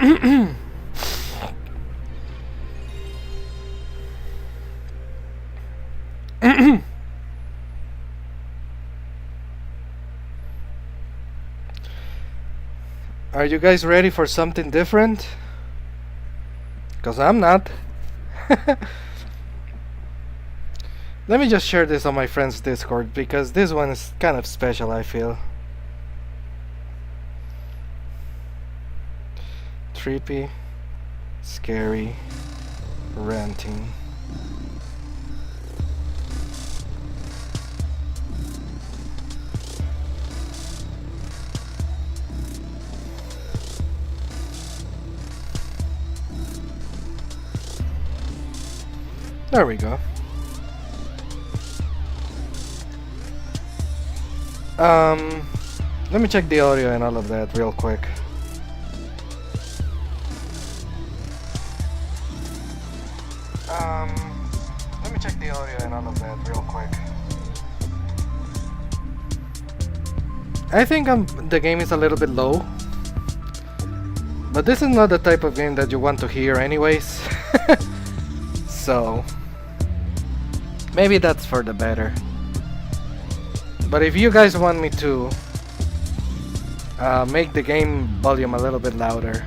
Are you guys ready for something different? Because I'm not. Let me just share this on my friend's Discord because this one is kind of special, I feel. Trippy, scary, ranting. There we go. Let me check the audio and all of that real quick. Let me check the audio and all of that real quick. I think the game is a little bit low, but this is not the type of game that you want to hear anyways. So maybe that's for the better. But if you guys want me to make the game volume a little bit louder,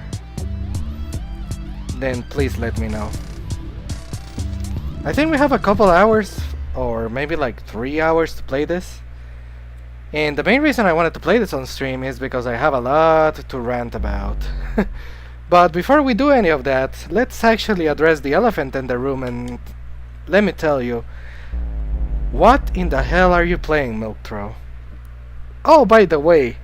then please let me know. I think we have a couple hours, or maybe like 3 hours to play this. And the main reason I wanted to play this on stream is because I have a lot to rant about. But before we do any of that, let's actually address the elephant in the room, and let me tell you, what in the hell are you playing, Milkthrow? Oh, by the way,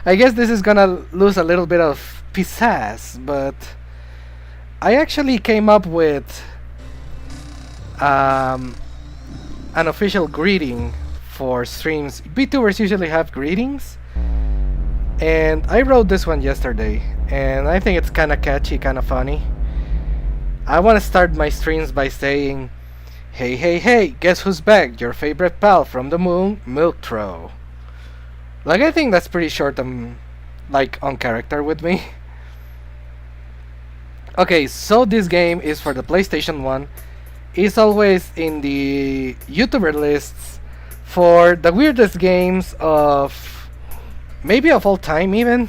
I guess this is gonna lose a little bit of pizzazz, but I actually came up with an official greeting for streams. VTubers usually have greetings, and I wrote this one yesterday, and I think it's kinda catchy, kinda funny. I wanna start my streams by saying, "Hey, hey, hey, guess who's back? Your favorite pal from the moon, Milkthrow." Like, I think that's pretty short and, like, on character with me. Okay, so this game is for the PlayStation 1. It's always in the YouTuber lists for the weirdest games of, maybe of all time even,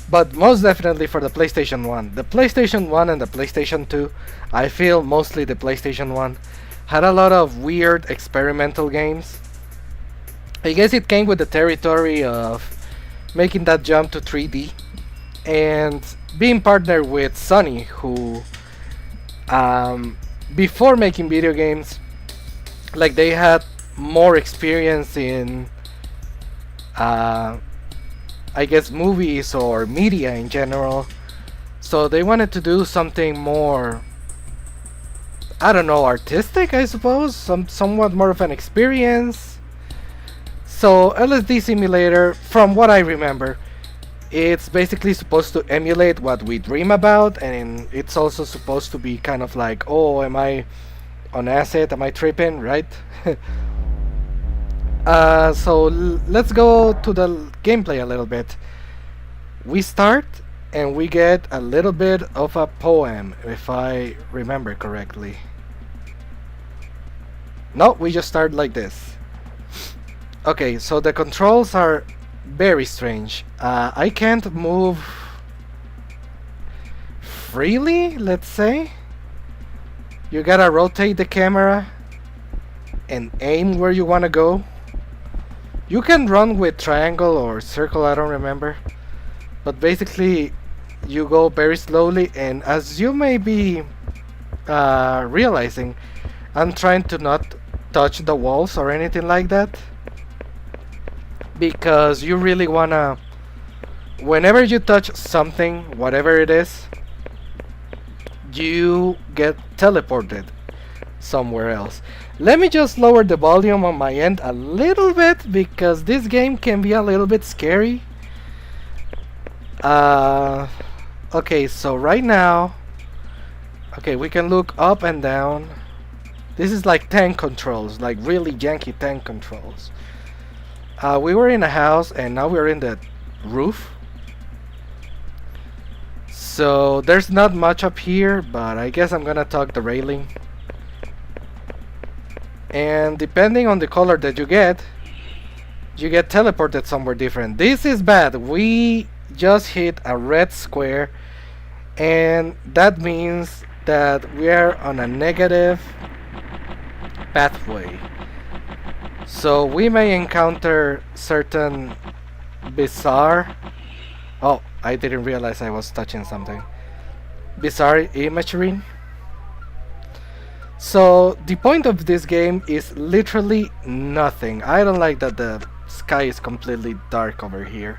but most definitely for the PlayStation 1. The PlayStation 1 and the PlayStation 2, I feel mostly the PlayStation 1, had a lot of weird experimental games. I guess it came with the territory of making that jump to 3D and being partnered with Sony, who before making video games, like, they had more experience in I guess movies or media in general, so they wanted to do something more, I don't know, artistic, I suppose, somewhat more of an experience. So LSD Simulator, from what I remember, it's basically supposed to emulate what we dream about, and it's also supposed to be kind of like, oh, am I on acid, am I tripping, right? So let's go to the gameplay a little bit. We start and we get a little bit of a poem, if I remember correctly. No, we just start like this. Okay, so the controls are very strange. I can't move freely, let's say. You gotta rotate the camera and aim where you wanna go. You can run with triangle or circle, I don't remember. But basically, you go very slowly, and as you may be realizing, I'm trying to not touch the walls or anything like that. Because you really wanna, whenever you touch something, whatever it is, you get teleported somewhere else. Let me just lower the volume on my end a little bit, because this game can be a little bit scary. Okay, so right now, okay, we can look up and down. This is like tank controls, like really janky tank controls. We were in a house and now we're in the roof. So there's not much up here, but I guess I'm gonna tug the railing. And depending on the color that you get teleported somewhere different. This is bad. We just hit a red square, and that means that we are on a negative pathway. So we may encounter certain bizarre... Oh, I didn't realize I was touching something. Bizarre imagery. So the point of this game is literally nothing. I don't like that the sky is completely dark over here.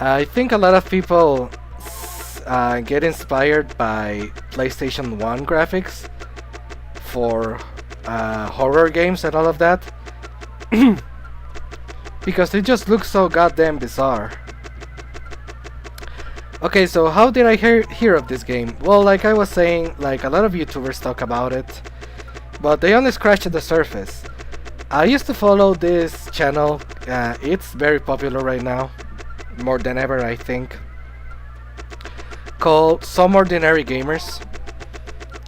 I think a lot of people get inspired by PlayStation 1 graphics for horror games and all of that. Because it just looks so goddamn bizarre. Okay, so how did I hear of this game? Well, like I was saying, like a lot of YouTubers talk about it, but they only scratched the surface. I used to follow this channel. It's very popular right now, more than ever I think, called Some Ordinary Gamers.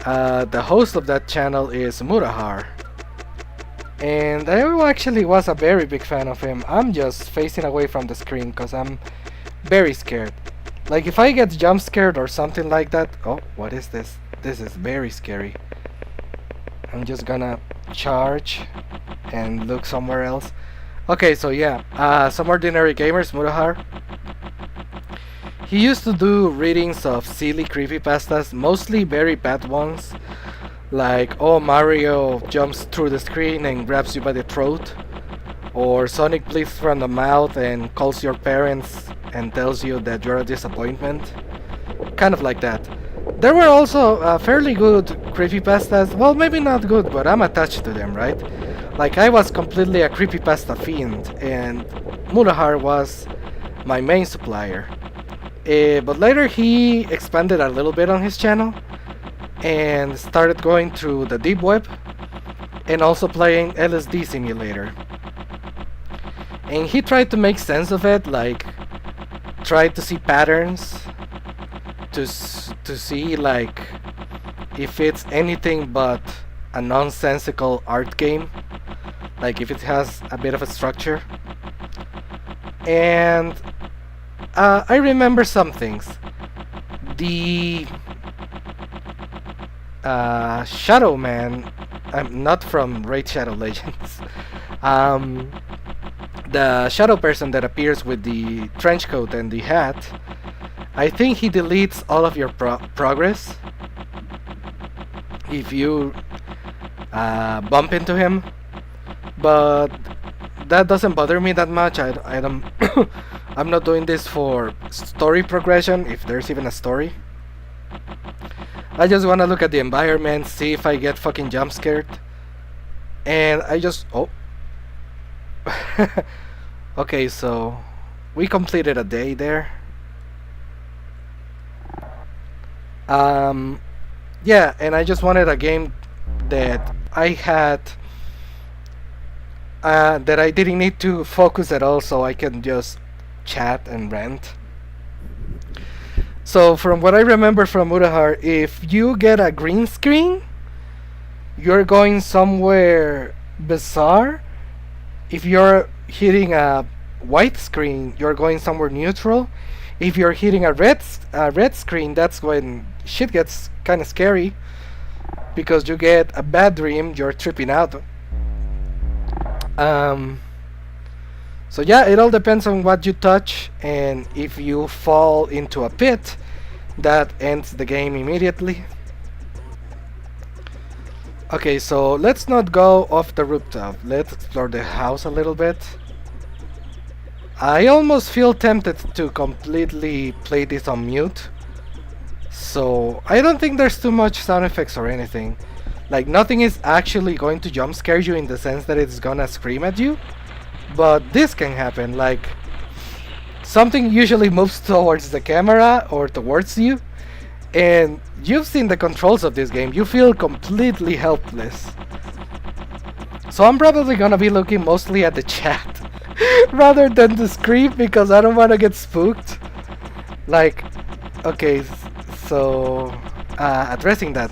The host of that channel is Mutahar, and I actually was a very big fan of him. I'm just facing away from the screen because I'm very scared. Like if I get jump scared or something like that... Oh, what is this? This is very scary. I'm just gonna charge and look somewhere else. Okay, so yeah, Some Ordinary Gamers, Mutahar. He used to do readings of silly creepypastas, mostly very bad ones. Like, oh, Mario jumps through the screen and grabs you by the throat. Or Sonic bleeds from the mouth and calls your parents and tells you that you're a disappointment. Kind of like that. There were also fairly good creepypastas. Well, maybe not good, but I'm attached to them, right? Like, I was completely a creepypasta fiend, and Mutahar was my main supplier. But later he expanded a little bit on his channel and started going through the deep web and also playing LSD simulator. And he tried to make sense of it, like tried to see patterns, to see like if it's anything but a nonsensical art game, like if it has a bit of a structure. And I remember some things. The Shadow Man, I'm not from Raid Shadow Legends. The shadow person that appears with the trench coat and the hat, I think he deletes all of your progress if you bump into him. But that doesn't bother me that much. I don't I'm not doing this for story progression, if there's even a story. I just wanna look at the environment, see if I get fucking jump scared. And I just... Oh. Okay, so we completed a day there. Yeah, and I just wanted a game that I had... that I didn't need to focus at all, so I can just chat and rant. So from what I remember from Mutahar, if you get a green screen, you're going somewhere bizarre. If you're hitting a white screen, you're going somewhere neutral. If you're hitting a red screen, that's when shit gets kind of scary, because you get a bad dream, you're tripping out. So yeah, it all depends on what you touch, and if you fall into a pit, that ends the game immediately. Okay, so let's not go off the rooftop. Let's explore the house a little bit. I almost feel tempted to completely play this on mute. So I don't think there's too much sound effects or anything. Like, nothing is actually going to jump scare you in the sense that it's gonna scream at you. But this can happen, like something usually moves towards the camera or towards you, and you've seen the controls of this game, you feel completely helpless. So I'm probably gonna be looking mostly at the chat rather than the screen, because I don't want to get spooked. Like, okay, so addressing that,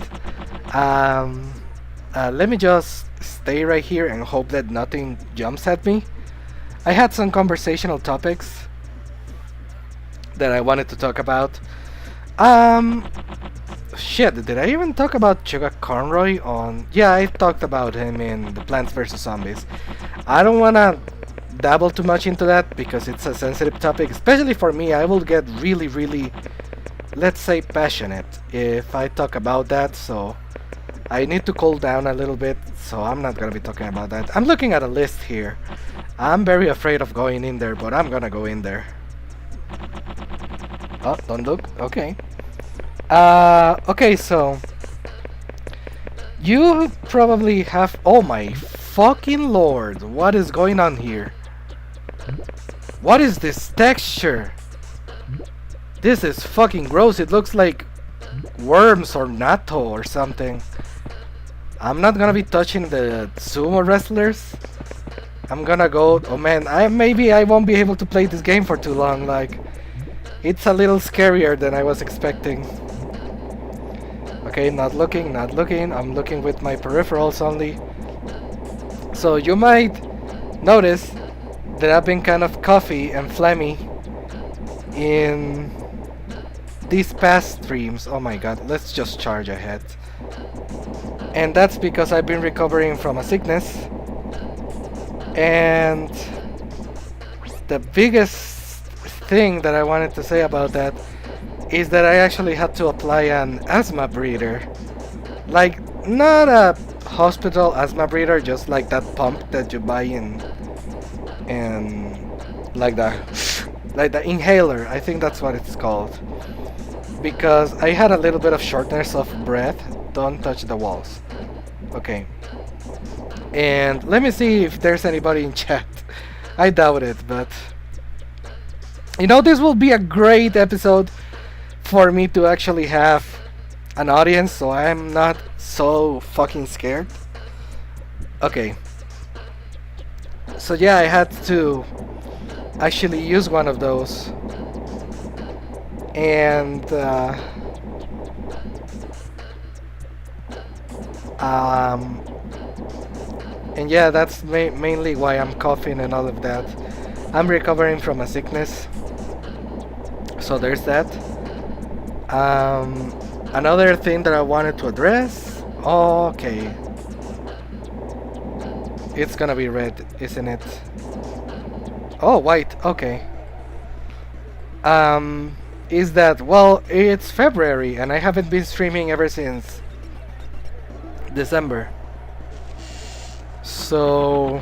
um, let me just stay right here and hope that nothing jumps at me. I had some conversational topics that I wanted to talk about. Um, Shit, did I even talk about Sugar Conroy on... Yeah, I talked about him in the Plants vs. Zombies. I don't wanna dabble too much into that because it's a sensitive topic, especially for me. I will get really, let's say, passionate if I talk about that, so I need to cool down a little bit, so I'm not gonna be talking about that. I'm looking at a list here. I'm very afraid of going in there, but I'm gonna go in there. Oh, don't look. Okay. Okay, so you probably have... Oh my fucking lord, what is going on here? What is this texture? This is fucking gross. It looks like worms or natto or something. I'm not gonna be touching the sumo wrestlers. I'm gonna go... Oh man, maybe I won't be able to play this game for too long. Like, it's a little scarier than I was expecting. Okay, not looking. I'm looking with my peripherals only. So you might notice that I've been kind of coughy and phlegmy in these past streams. Oh my god, let's just charge ahead. And that's because I've been recovering from a sickness. And the biggest thing that I wanted to say about that is that I actually had to apply an asthma breather. Like, not a hospital asthma breather, just like that pump that you buy in like the inhaler. I think that's what it's called. Because I had a little bit of shortness of breath. Don't touch the walls. Okay. And let me see if there's anybody in chat. I doubt it, but you know, this will be a great episode for me to actually have an audience, so I'm not so fucking scared. Okay. So yeah, I had to actually use one of those. And yeah, that's mainly why I'm coughing and all of that. I'm recovering from a sickness, so there's that. Another thing that I wanted to address. Okay, it's gonna be red, isn't it? Oh, white. Okay. Is that, well, it's February and I haven't been streaming ever since December. So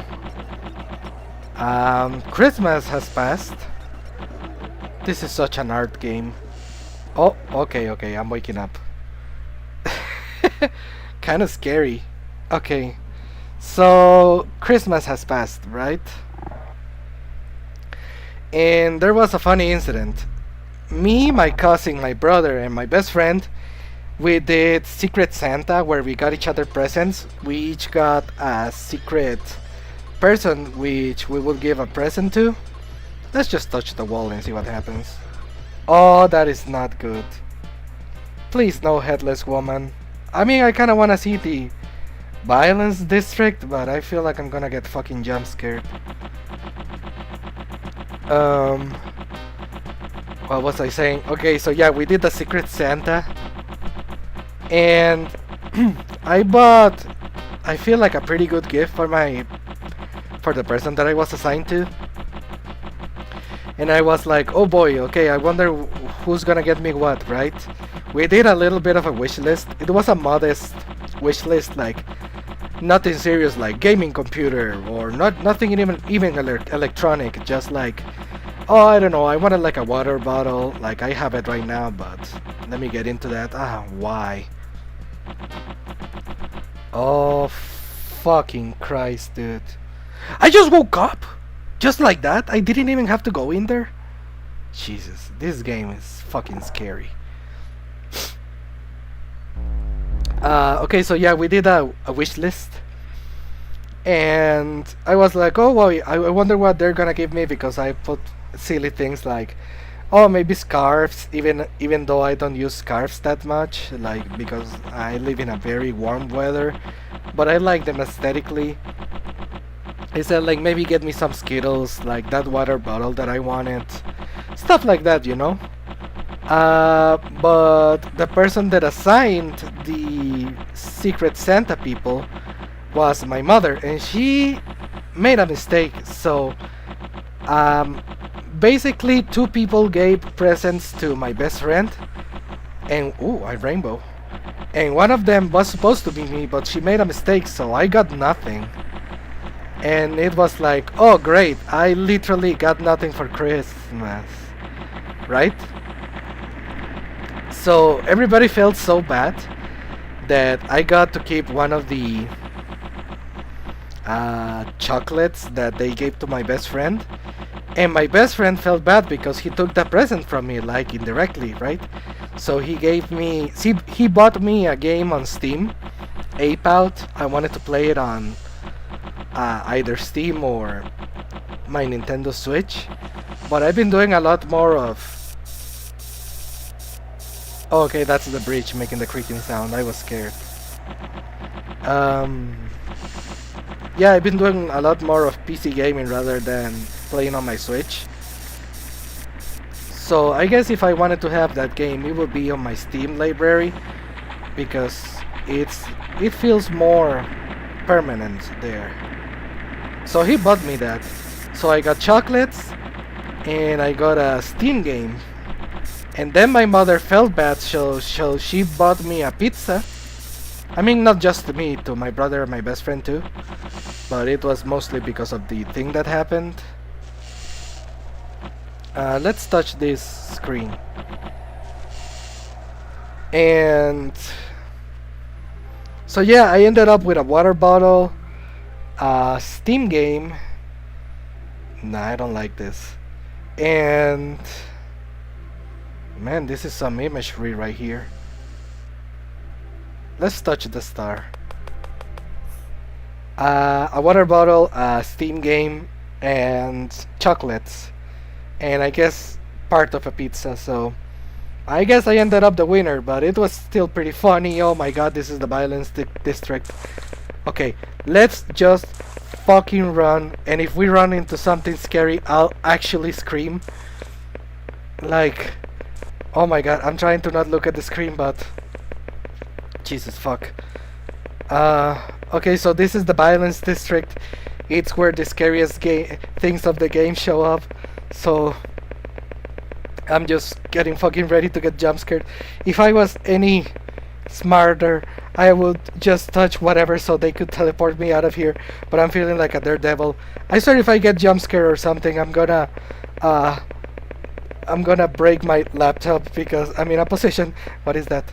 Christmas has passed. This is such an art game. Oh, okay, I'm waking up. Kind of scary. Okay, so Christmas has passed, right? And there was a funny incident. Me, my cousin, my brother, and my best friend, we did Secret Santa, where we got each other presents. We each got a secret person which we will give a present to. Let's just touch the wall and see what happens. Oh, that is not good. Please, no headless woman. I mean, I kinda wanna see the violence district, but I feel like I'm gonna get fucking jump scared. What was I saying? Okay, so yeah, we did the Secret Santa. And I bought, I feel like a pretty good gift for the person that I was assigned to. And I was like, oh boy, okay, I wonder who's gonna get me what, right? We did a little bit of a wish list. It was a modest wish list, like nothing serious, like gaming computer or nothing even electronic, just like, oh, I don't know, I wanted like a water bottle, like I have it right now, but let me get into that. Why? Oh, fucking Christ, dude. I just woke up! Just like that? I didn't even have to go in there? Jesus, this game is fucking scary. Okay, so yeah, we did a wish list. And I was like, oh, well, I wonder what they're gonna give me, because I put silly things like, Oh, maybe scarves, even though I don't use scarves that much, like because I live in a very warm weather, but I like them aesthetically. He said like maybe get me some Skittles, like that water bottle that I wanted, stuff like that, you know. But the person that assigned the Secret Santa people was my mother, and she made a mistake. So basically, two people gave presents to my best friend, and ooh, a rainbow. And one of them was supposed to be me, but she made a mistake, so I got nothing. And it was like, oh great, I literally got nothing for Christmas, right? So everybody felt so bad that I got to keep one of the chocolates that they gave to my best friend. And my best friend felt bad because he took the present from me, like indirectly, right? So he gave me, he bought me a game on Steam, Ape Out. I wanted to play it on either Steam or my Nintendo Switch. But I've been doing a lot more of... Oh, okay, that's the bridge making the creaking sound. I was scared. Yeah, I've been doing a lot more of PC gaming rather than playing on my Switch. So I guess if I wanted to have that game, it would be on my Steam library because it feels more permanent there. So he bought me that. So I got chocolates and I got a Steam game. And then my mother felt bad, so she bought me a pizza. I mean, not just to me, to my brother and my best friend too. But it was mostly because of the thing that happened. Let's touch this screen. And so yeah, I ended up with a water bottle, a Steam game. Nah, I don't like this. And man, this is some imagery right here. Let's touch the star. A water bottle, a Steam game, and chocolates. And I guess part of a pizza, so I guess I ended up the winner, but it was still pretty funny. Oh my god, this is the violence district. Okay, let's just fucking run, and if we run into something scary, I'll actually scream. Like, oh my god, I'm trying to not look at the screen, but Jesus fuck. Okay, so this is the violence district. It's where the scariest things of the game show up. So I'm just getting fucking ready to get jump scared. If I was any smarter, I would just touch whatever so they could teleport me out of here. But I'm feeling like a daredevil. I swear if I get jump scared or something, I'm gonna break my laptop because I'm in a position. What is that?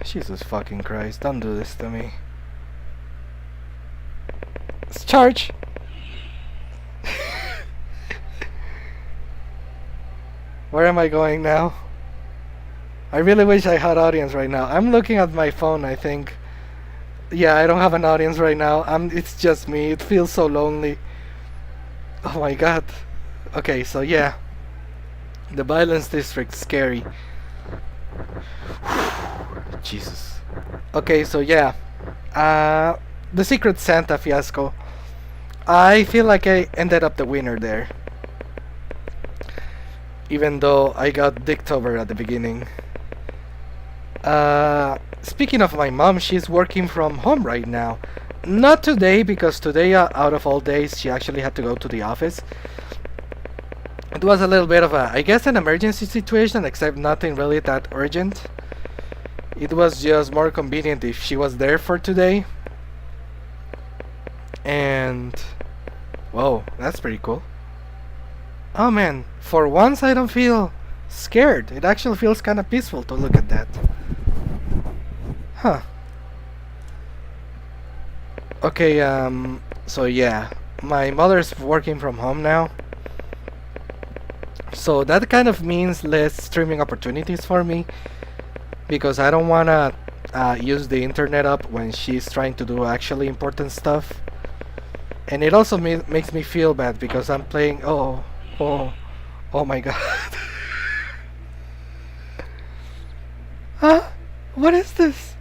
Jesus fucking Christ, don't do this to me. Let's charge! Where am I going now? I really wish I had audience right now. I'm looking at my phone, I think. Yeah, I don't have an audience right now. It's just me. It feels so lonely. Oh my god. Okay, so yeah. The violence district, scary. Jesus. Okay, so yeah. The Secret Santa fiasco. I feel like I ended up the winner there. Even though I got dicked over at the beginning. Speaking of my mom, she's working from home right now. Not today, because today, out of all days, she actually had to go to the office. It was a little bit of I guess an emergency situation, except nothing really that urgent. It was just more convenient if she was there for today. And whoa, that's pretty cool. Oh man, for once I don't feel scared. It actually feels kind of peaceful to look at that. Huh. Okay, so yeah, my mother's working from home now. So that kind of means less streaming opportunities for me, because I don't wanna use the internet up when she's trying to do actually important stuff. And it also makes me feel bad because I'm playing. Oh my god. Huh? What is this?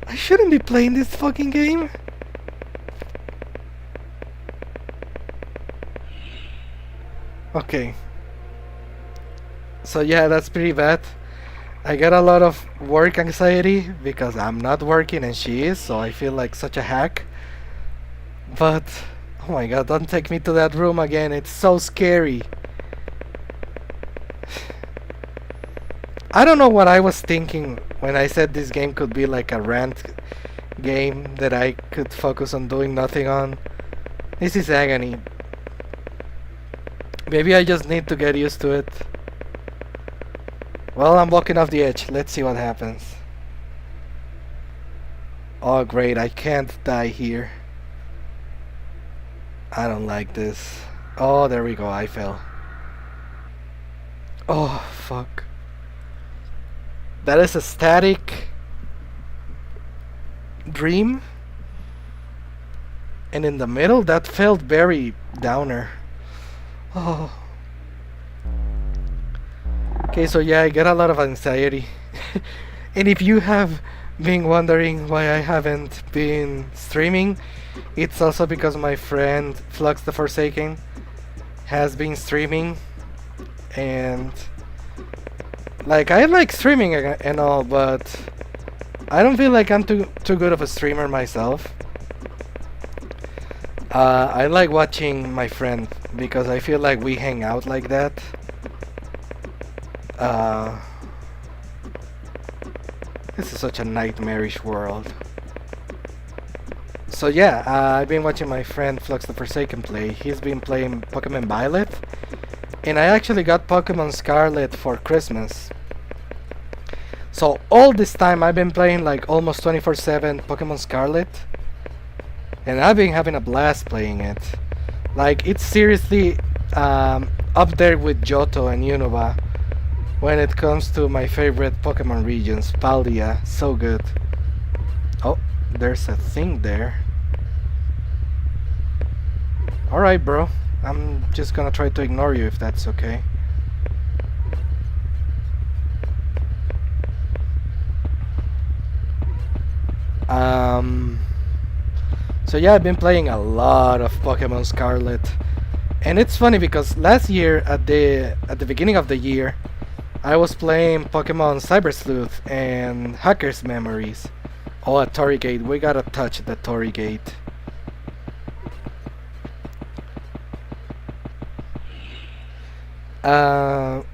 I shouldn't be playing this fucking game. Okay. So yeah, that's pretty bad. I get a lot of work anxiety because I'm not working and she is, so I feel like such a hack. But, oh my god, don't take me to that room again, it's so scary. I don't know what I was thinking when I said this game could be like a rant game that I could focus on doing nothing on. This is agony. Maybe I just need to get used to it. Well, I'm walking off the edge. Let's see what happens. Oh great, I can't die here. I don't like this. Oh, there we go, I fell. Oh, fuck. That is a static dream. And in the middle, that felt very downer. Oh. Okay, so yeah, I get a lot of anxiety. And if you have been wondering why I haven't been streaming, it's also because my friend Flux the Forsaken has been streaming. And like, I like streaming and all, but I don't feel like I'm too good of a streamer myself. I like watching my friend because I feel like we hang out like that. This is such a nightmarish world. So yeah, I've been watching my friend Flux the Forsaken play. He's been playing Pokemon Violet, and I actually got Pokemon Scarlet for Christmas. So all this time I've been playing like almost 24/7 Pokemon Scarlet, and I've been having a blast playing it. Like, it's seriously up there with Johto and Unova when it comes to my favorite Pokemon regions. Paldea, so good. Oh, there's a thing there. Alright, bro. I'm just gonna try to ignore you if that's okay. So yeah, I've been playing a lot of Pokemon Scarlet. And it's funny because last year at the beginning of the year, I was playing Pokemon Cyber Sleuth and Hacker's Memories. Oh, a Torrigate. We gotta touch the Torrigate.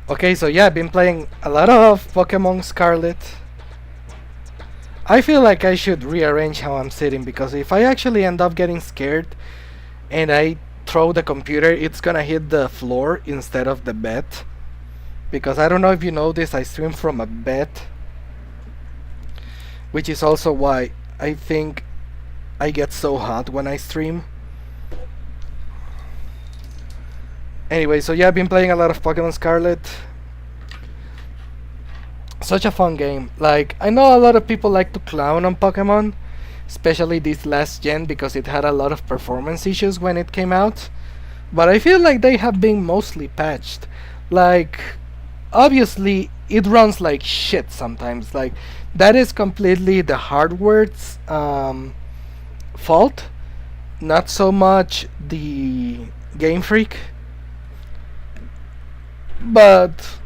Okay, so yeah, I've been playing a lot of Pokemon Scarlet. I feel like I should rearrange how I'm sitting, because if I actually end up getting scared and I throw the computer, it's gonna hit the floor instead of the bed. Because I don't know if you know this, I stream from a bed, which is also why I think I get so hot when I stream. Anyway, so yeah, I've been playing a lot of Pokemon Scarlet. Such a fun game. Like, I know a lot of people like to clown on Pokemon, especially this last gen, because it had a lot of performance issues when it came out. But I feel like they have been mostly patched. Like, obviously, it runs like shit sometimes. Like, that is completely the hardware's fault, not so much the Game Freak. But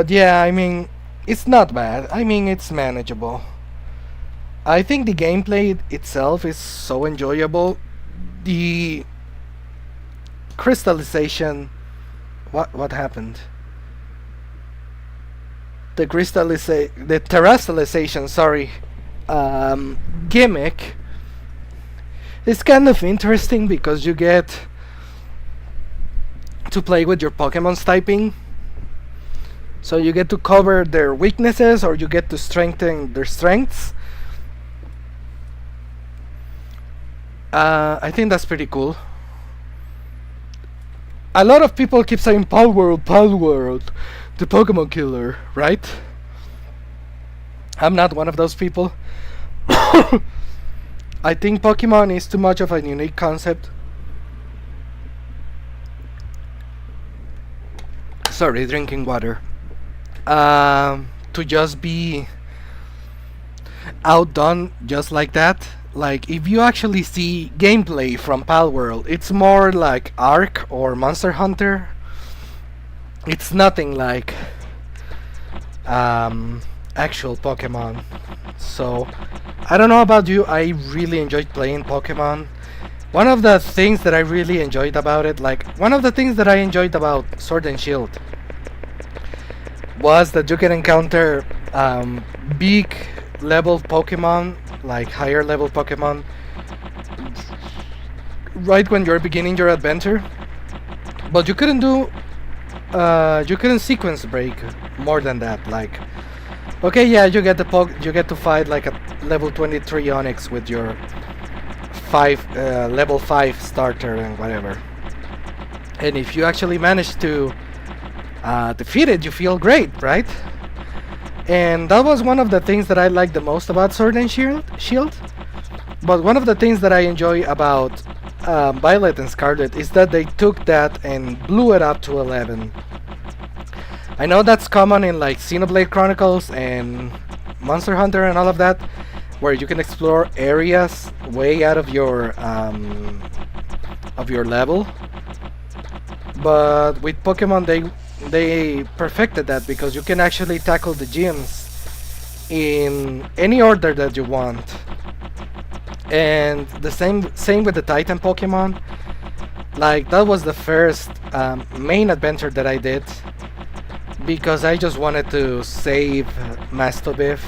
yeah, I mean, it's not bad. I mean, it's manageable. I think the gameplay itself is so enjoyable. The crystallization... What happened? The terrestrialization, sorry, gimmick is kind of interesting because you get to play with your Pokemon's typing. So you get to cover their weaknesses, or you get to strengthen their strengths. I think that's pretty cool. A lot of people keep saying Palworld, the Pokemon killer, right? I'm not one of those people. I think Pokemon is too much of a unique concept. Sorry, drinking water. To just be outdone just like that. Like, if you actually see gameplay from Palworld, it's more like Ark or Monster Hunter. It's nothing like actual Pokemon. So, I don't know about you, I really enjoyed playing Pokemon. One of the things that I really enjoyed about it, like, one of the things that I enjoyed about Sword and Shield was that you can encounter big level Pokemon, like higher level Pokemon, right when you're beginning your adventure. But you couldn't sequence break more than that. Like, okay, yeah, you get to fight like a level 23 Onyx with your level 5 starter and whatever. And if you actually manage to defeat it, you feel great, right? And that was one of the things that I liked the most about Sword and Shield. But one of the things that I enjoy about Violet and Scarlet is that they took that and blew it up to 11. I know that's common in like Xenoblade Chronicles and Monster Hunter and all of that, where you can explore areas way out of your level. But with Pokemon, they perfected that, because you can actually tackle the gyms in any order that you want. And the same with the Titan Pokemon. Like, that was the first main adventure that I did, because I just wanted to save Mastodon.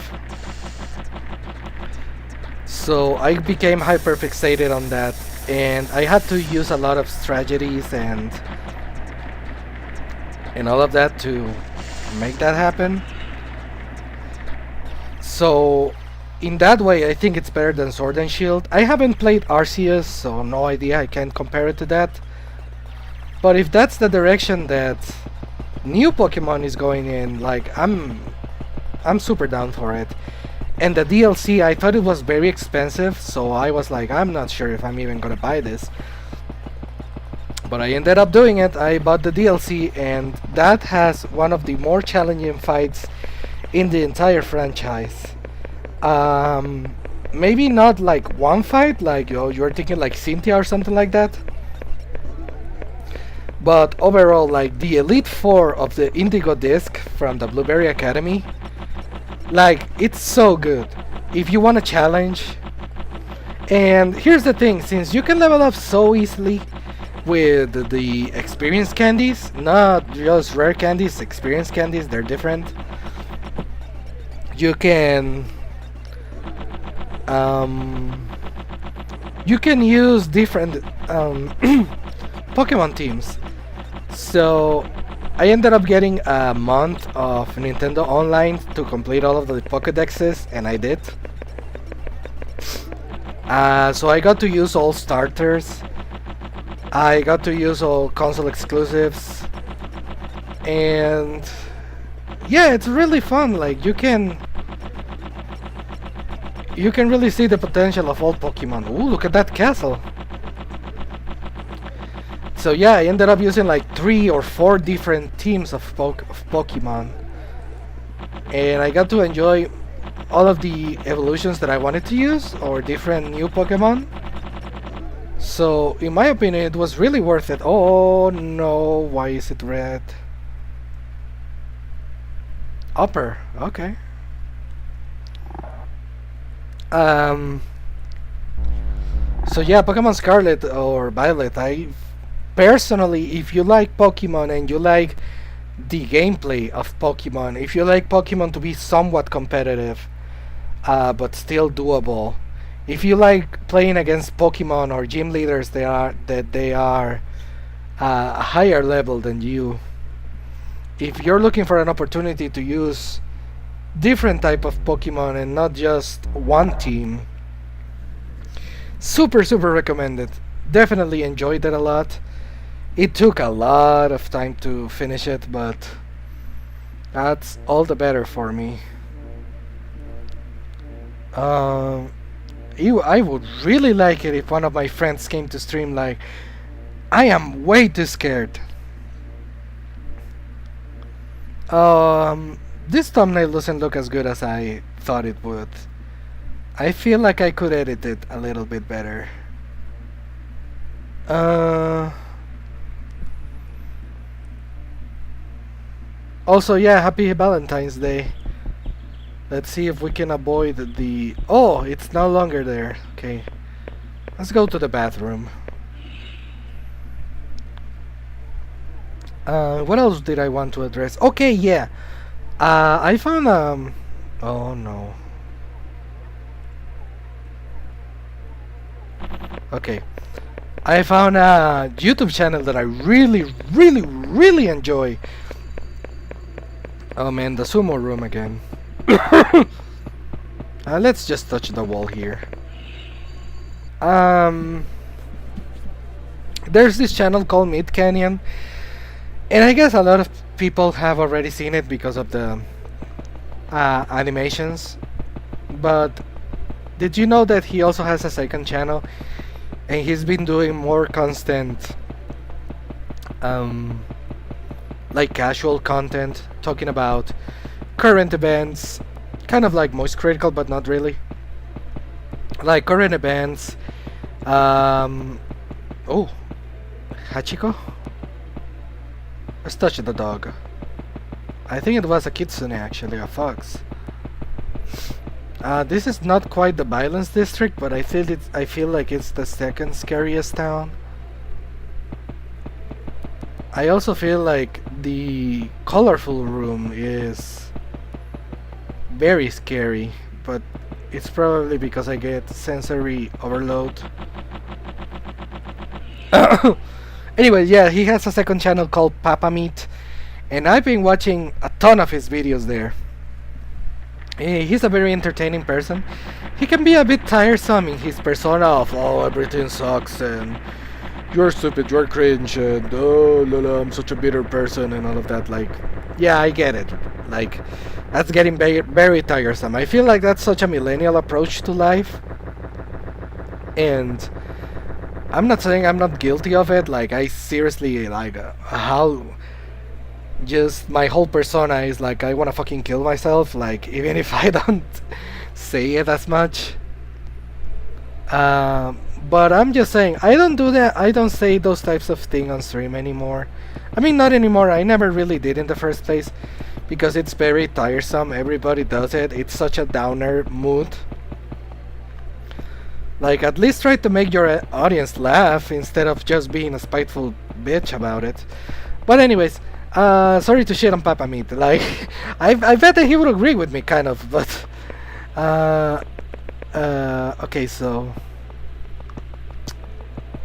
So I became hyper fixated on that, and I had to use a lot of strategies and all of that to make that happen. So in that way, I think it's better than Sword and Shield. I haven't played Arceus, so no idea, I can't compare it to that. But if that's the direction that new Pokemon is going in, like, I'm super down for it. And the DLC, I thought it was very expensive, so I was like, I'm not sure if I'm even gonna buy this. But I ended up doing it. I bought the DLC, and that has one of the more challenging fights in the entire franchise. Maybe not like one fight, like you're thinking like Cynthia or something like that. But overall, like the Elite Four of the Indigo Disc from the Blueberry Academy, like, it's so good if you want a challenge. And here's the thing, since you can level up so easily with the experience candies, not just rare candies, experience candies, they're different. You can use different Pokemon teams. So I ended up getting a month of Nintendo Online to complete all of the Pokédexes, and I did. So I got to use all starters. I got to use all console exclusives. And yeah, it's really fun. Like, you can really see the potential of all Pokemon. Ooh, look at that castle. So yeah, I ended up using like 3 or 4 different teams of Pokemon. And I got to enjoy all of the evolutions that I wanted to use, or different new Pokemon. So in my opinion, it was really worth it. Oh no, why is it red? Upper, okay. So yeah, Pokemon Scarlet or Violet, I personally, if you like Pokemon and you like the gameplay of Pokemon, if you like Pokemon to be somewhat competitive, but still doable, if you like playing against Pokemon or gym leaders they are a higher level than you, if you're looking for an opportunity to use different type of Pokemon and not just one team, super recommended. Definitely enjoyed it a lot. It took a lot of time to finish it, but that's all the better for me. I would really like it if one of my friends came to stream. Like, I am way too scared. This thumbnail doesn't look as good as I thought it would. I feel like I could edit it a little bit better. Also, yeah, happy Valentine's Day. Let's see if we can avoid the... Oh, it's no longer there. Okay. Let's go to the bathroom. What else did I want to address? Okay, yeah. I found, oh no. Okay. I found a YouTube channel that I really enjoy. Oh man, the Sumo room again. Let's just touch the wall here. There's this channel called Meatcanyon, and I guess a lot of people have already seen it because of the animations. But did you know that he also has a second channel, and he's been doing more constant like casual content, talking about current events, kind of like Moist Critical, but not really. Like current events. Oh, Hachiko? Let's touch the dog. I think it was a kitsune, actually, a fox. This is not quite the violence district, but I feel like it's the second scariest town. I also feel like the colorful room is very scary, but it's probably because I get sensory overload. Anyway, yeah, he has a second channel called Pikamee, and I've been watching a ton of his videos there. He's a very entertaining person. He can be a bit tiresome in his persona of, oh, everything sucks, and you're stupid, you're cringe, and oh, lala, I'm such a bitter person, and all of that. Like, yeah, I get it. Like, that's getting very tiresome. I feel like that's such a millennial approach to life, and I'm not saying I'm not guilty of it. Like, I seriously, like, how just my whole persona is like, I wanna fucking kill myself, like, even if I don't say it as much. But I'm just saying, I don't do that. I don't say those types of things on stream anymore. I mean, not anymore. I never really did in the first place, because it's very tiresome. Everybody does it. It's such a downer mood. Like, at least try to make your audience laugh instead of just being a spiteful bitch about it. But anyways, sorry to shit on Pikamee. Like, I bet that he would agree with me, kind of. But okay, so.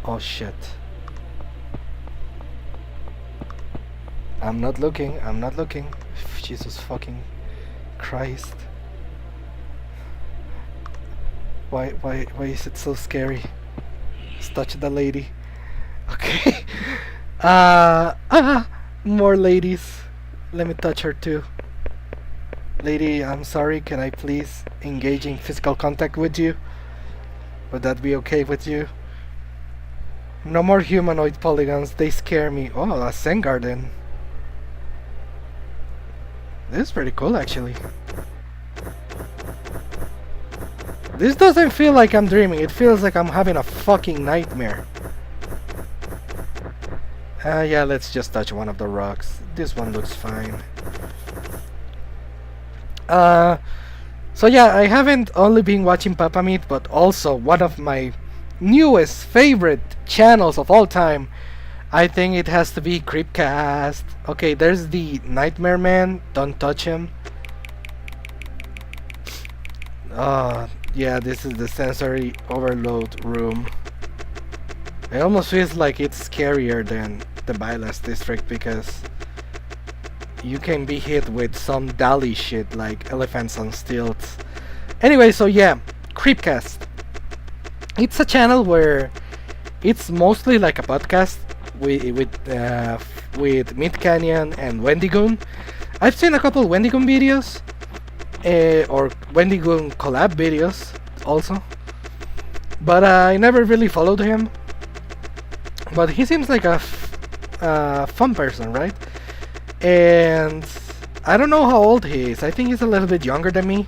Oh shit. I'm not looking. I'm not looking. Jesus fucking Christ. Why is it so scary? Let's touch the lady. Okay. More ladies. Let me touch her too. Lady, I'm sorry. Can I please engage in physical contact with you? Would that be okay with you? No more humanoid polygons. They scare me. Oh, a Zen garden. This is pretty cool, actually. This doesn't feel like I'm dreaming. It feels like I'm having a fucking nightmare. Yeah, let's just touch one of the rocks. This one looks fine. So yeah, I haven't only been watching Pikamee, but also one of my newest favorite channels of all time. I think it has to be Creepcaaaast. Okay, there's the Nightmare Man. Don't touch him. Yeah, this is the sensory overload room. It almost feels like it's scarier than the violence district, because you can be hit with some Dali shit like elephants on stilts. Anyway, so yeah, Creepcaaaast. It's a channel where it's mostly like a podcast with Meatcanyon and Wendigoon. I've seen a couple Wendigoon videos, or Wendigoon collab videos also. but I never really followed him. But he seems like a fun person, right? And I don't know how old he is. I think he's a little bit younger than me.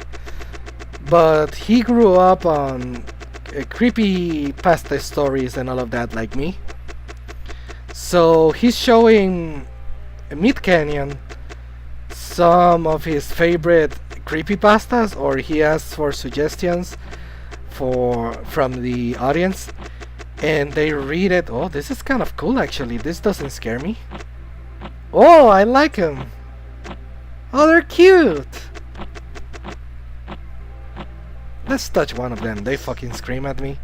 But he grew up on creepypasta stories and all of that like me. So he's showing Meatcanyon some of his favorite creepypastas, or he asks for suggestions from the audience, and they read it. Oh, this is kind of cool actually. This doesn't scare me. Oh, I like them. Oh, they're cute. Let's touch one of them. They fucking scream at me.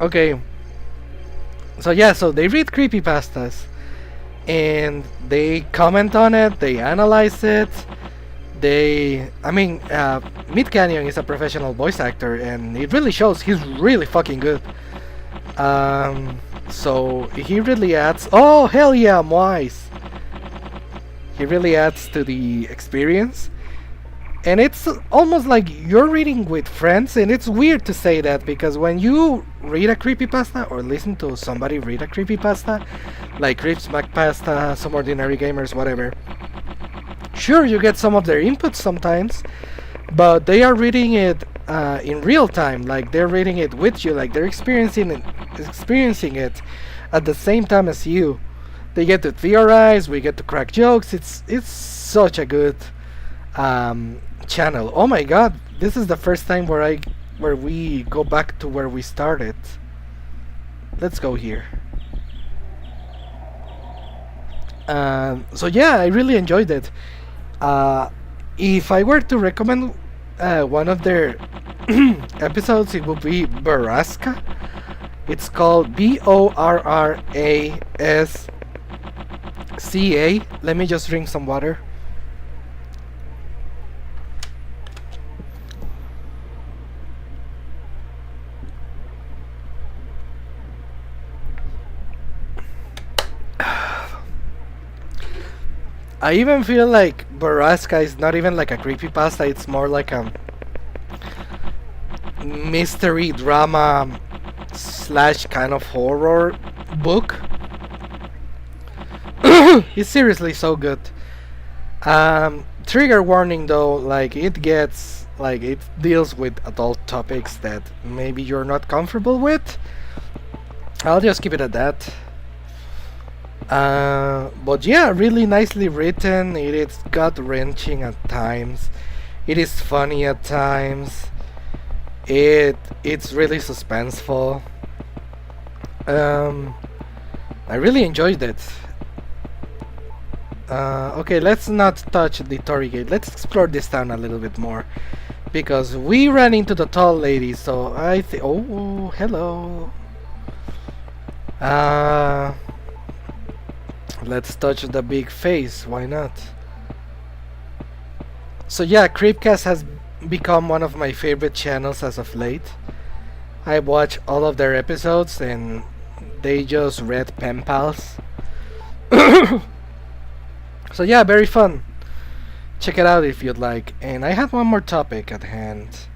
Okay. So yeah, so they read creepypastas and they comment on it, they analyze it. Meatcanyon is a professional voice actor and it really shows. He's really fucking good. So he really adds. Oh, hell yeah, I'm wise. He really adds to the experience. And it's almost like you're reading with friends, and it's weird to say that because when you read a creepypasta or listen to somebody read a creepypasta, like Creepcaaaast, Some Ordinary Gamers, whatever, sure, you get some of their inputs sometimes, but they are reading it in real time, like they're reading it with you, like they're experiencing it at the same time as you. They get to theorize, we get to crack jokes. It's such a good channel. Oh my god, this is the first time where we go back to where we started. Let's go here. So yeah, I really enjoyed it. If I were to recommend one of their episodes, it would be Borrasca. It's called Borrasca. Let me just drink some water. I even feel like Borrasca is not even like a creepypasta, it's more like a mystery drama / kind of horror book. It's seriously so good. Trigger warning though, like it deals with adult topics that maybe you're not comfortable with. I'll just keep it at that. But yeah, really nicely written. It is gut-wrenching at times. It is funny at times. It's really suspenseful. I really enjoyed it. Okay, let's not touch the Torii Gate. Let's explore this town a little bit more, because we ran into the tall lady. So I think. Oh, hello. Let's touch the big face, why not? So yeah, Creepcaaaast has become one of my favorite channels as of late. I watch all of their episodes and they just read pen pals. So yeah, very fun. Check it out if you'd like. And I had one more topic at hand.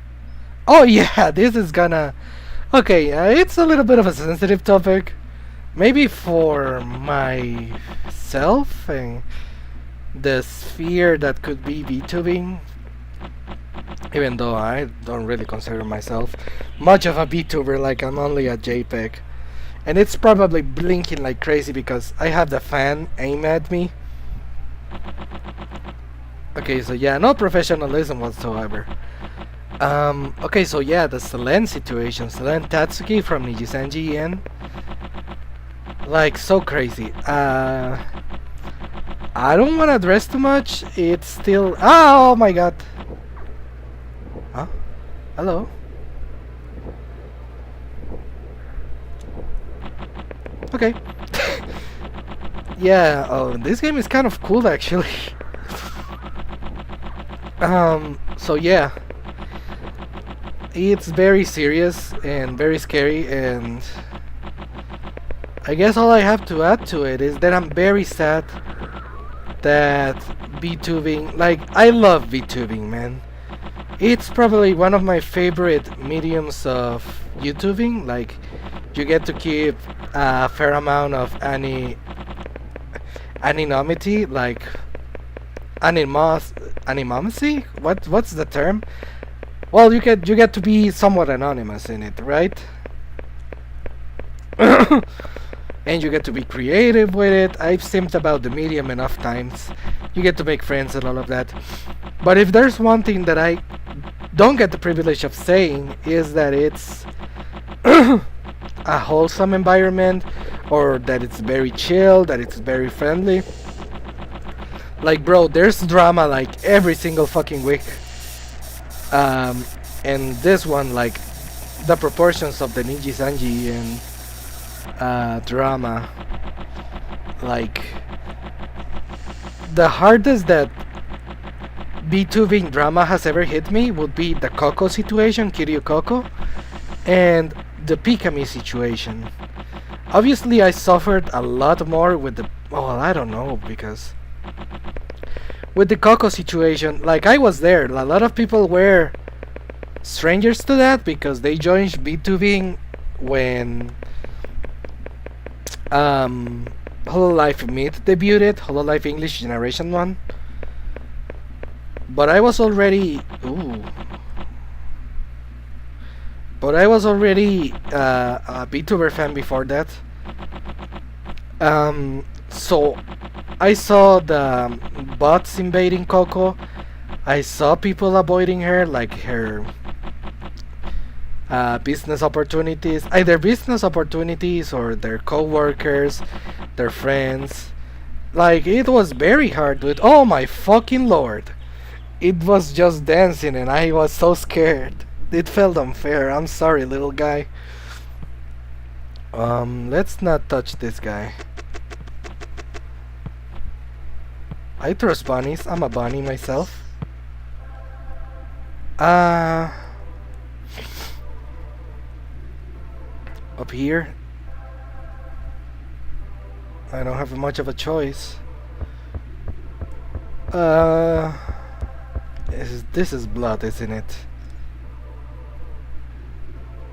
Oh yeah, this is gonna... Okay, it's a little bit of a sensitive topic. Maybe for myself and the sphere that could be VTubing, even though I don't really consider myself much of a VTuber, like I'm only a JPEG. And it's probably blinking like crazy because I have the fan aim at me. Okay, so yeah, no professionalism whatsoever. Okay, so yeah, the Selen situation. Selen Tatsuki from Nijisanji and like so crazy. I don't want to address too much. It's still... Oh my god. Huh? Hello? Okay. Yeah, oh, this game is kind of cool actually. So yeah. It's very serious and very scary, and I guess all I have to add to it is that I'm very sad that VTubing, like, I love VTubing, man. It's probably one of my favorite mediums of YouTubing. Like, you get to keep a fair amount of anonymity, like anonymity. What's the term? Well, you get to be somewhat anonymous in it, right? And you get to be creative with it. I've simped about the medium enough times. You get to make friends and all of that. But if there's one thing that I don't get the privilege of saying, is that it's a wholesome environment, or that it's very chill, that it's very friendly. Like, bro, there's drama like every single fucking week. And this one, like, the proportions of the Nijisanji and drama, like, the hardest that VTubing drama has ever hit me would be the Coco situation, Kiryu Coco, and the Pikamee situation. Obviously, I suffered a lot more with the... well, I don't know, because... with the Coco situation, like, I was there. A lot of people were strangers to that, because they joined VTubing when... Hololive Myth debuted, Hololive English Generation 1. But I was already... But I was already a VTuber fan before that. So I saw the bots invading Coco. I saw people avoiding her, like her business opportunities, either business opportunities or their co-workers, their friends. Like, it was very hard, dude. Oh my fucking lord. It was just dancing and I was so scared. It felt unfair. I'm sorry, little guy. Let's not touch this guy. I trust bunnies. I'm a bunny myself. Up here, I don't have much of a choice. This is blood, isn't it?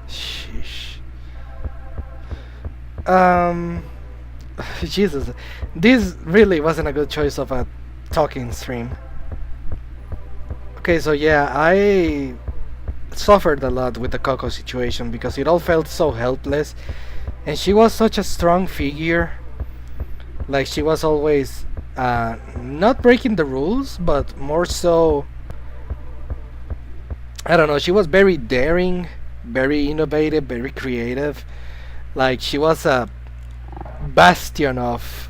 Sheesh. Jesus, this really wasn't a good choice of a talking stream. Okay, so yeah, I suffered a lot with the Coco situation because it all felt so helpless, and she was such a strong figure. Like, she was always not breaking the rules, but more so, I don't know, she was very daring, very innovative, very creative. Like, she was a bastion of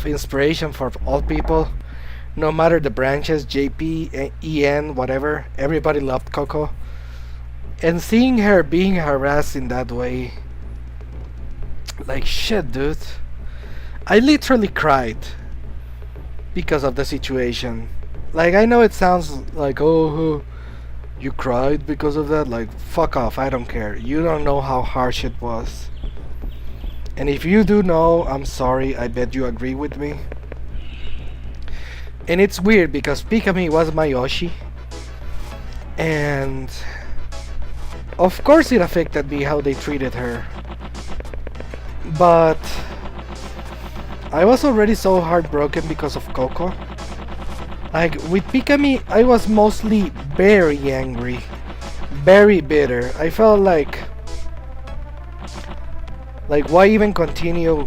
inspiration for all people. No matter the branches, JP, EN, whatever, everybody loved Coco. And seeing her being harassed in that way, like, shit, dude. I literally cried because of the situation. Like, I know it sounds like, oh, you cried because of that? Like, fuck off, I don't care. You don't know how harsh it was. And if you do know, I'm sorry, I bet you agree with me. And it's weird because Pikamee was my oshi, and of course it affected me how they treated her. But I was already so heartbroken because of Coco. Like, with Pikamee, I was mostly very angry, very bitter. I felt like why even continue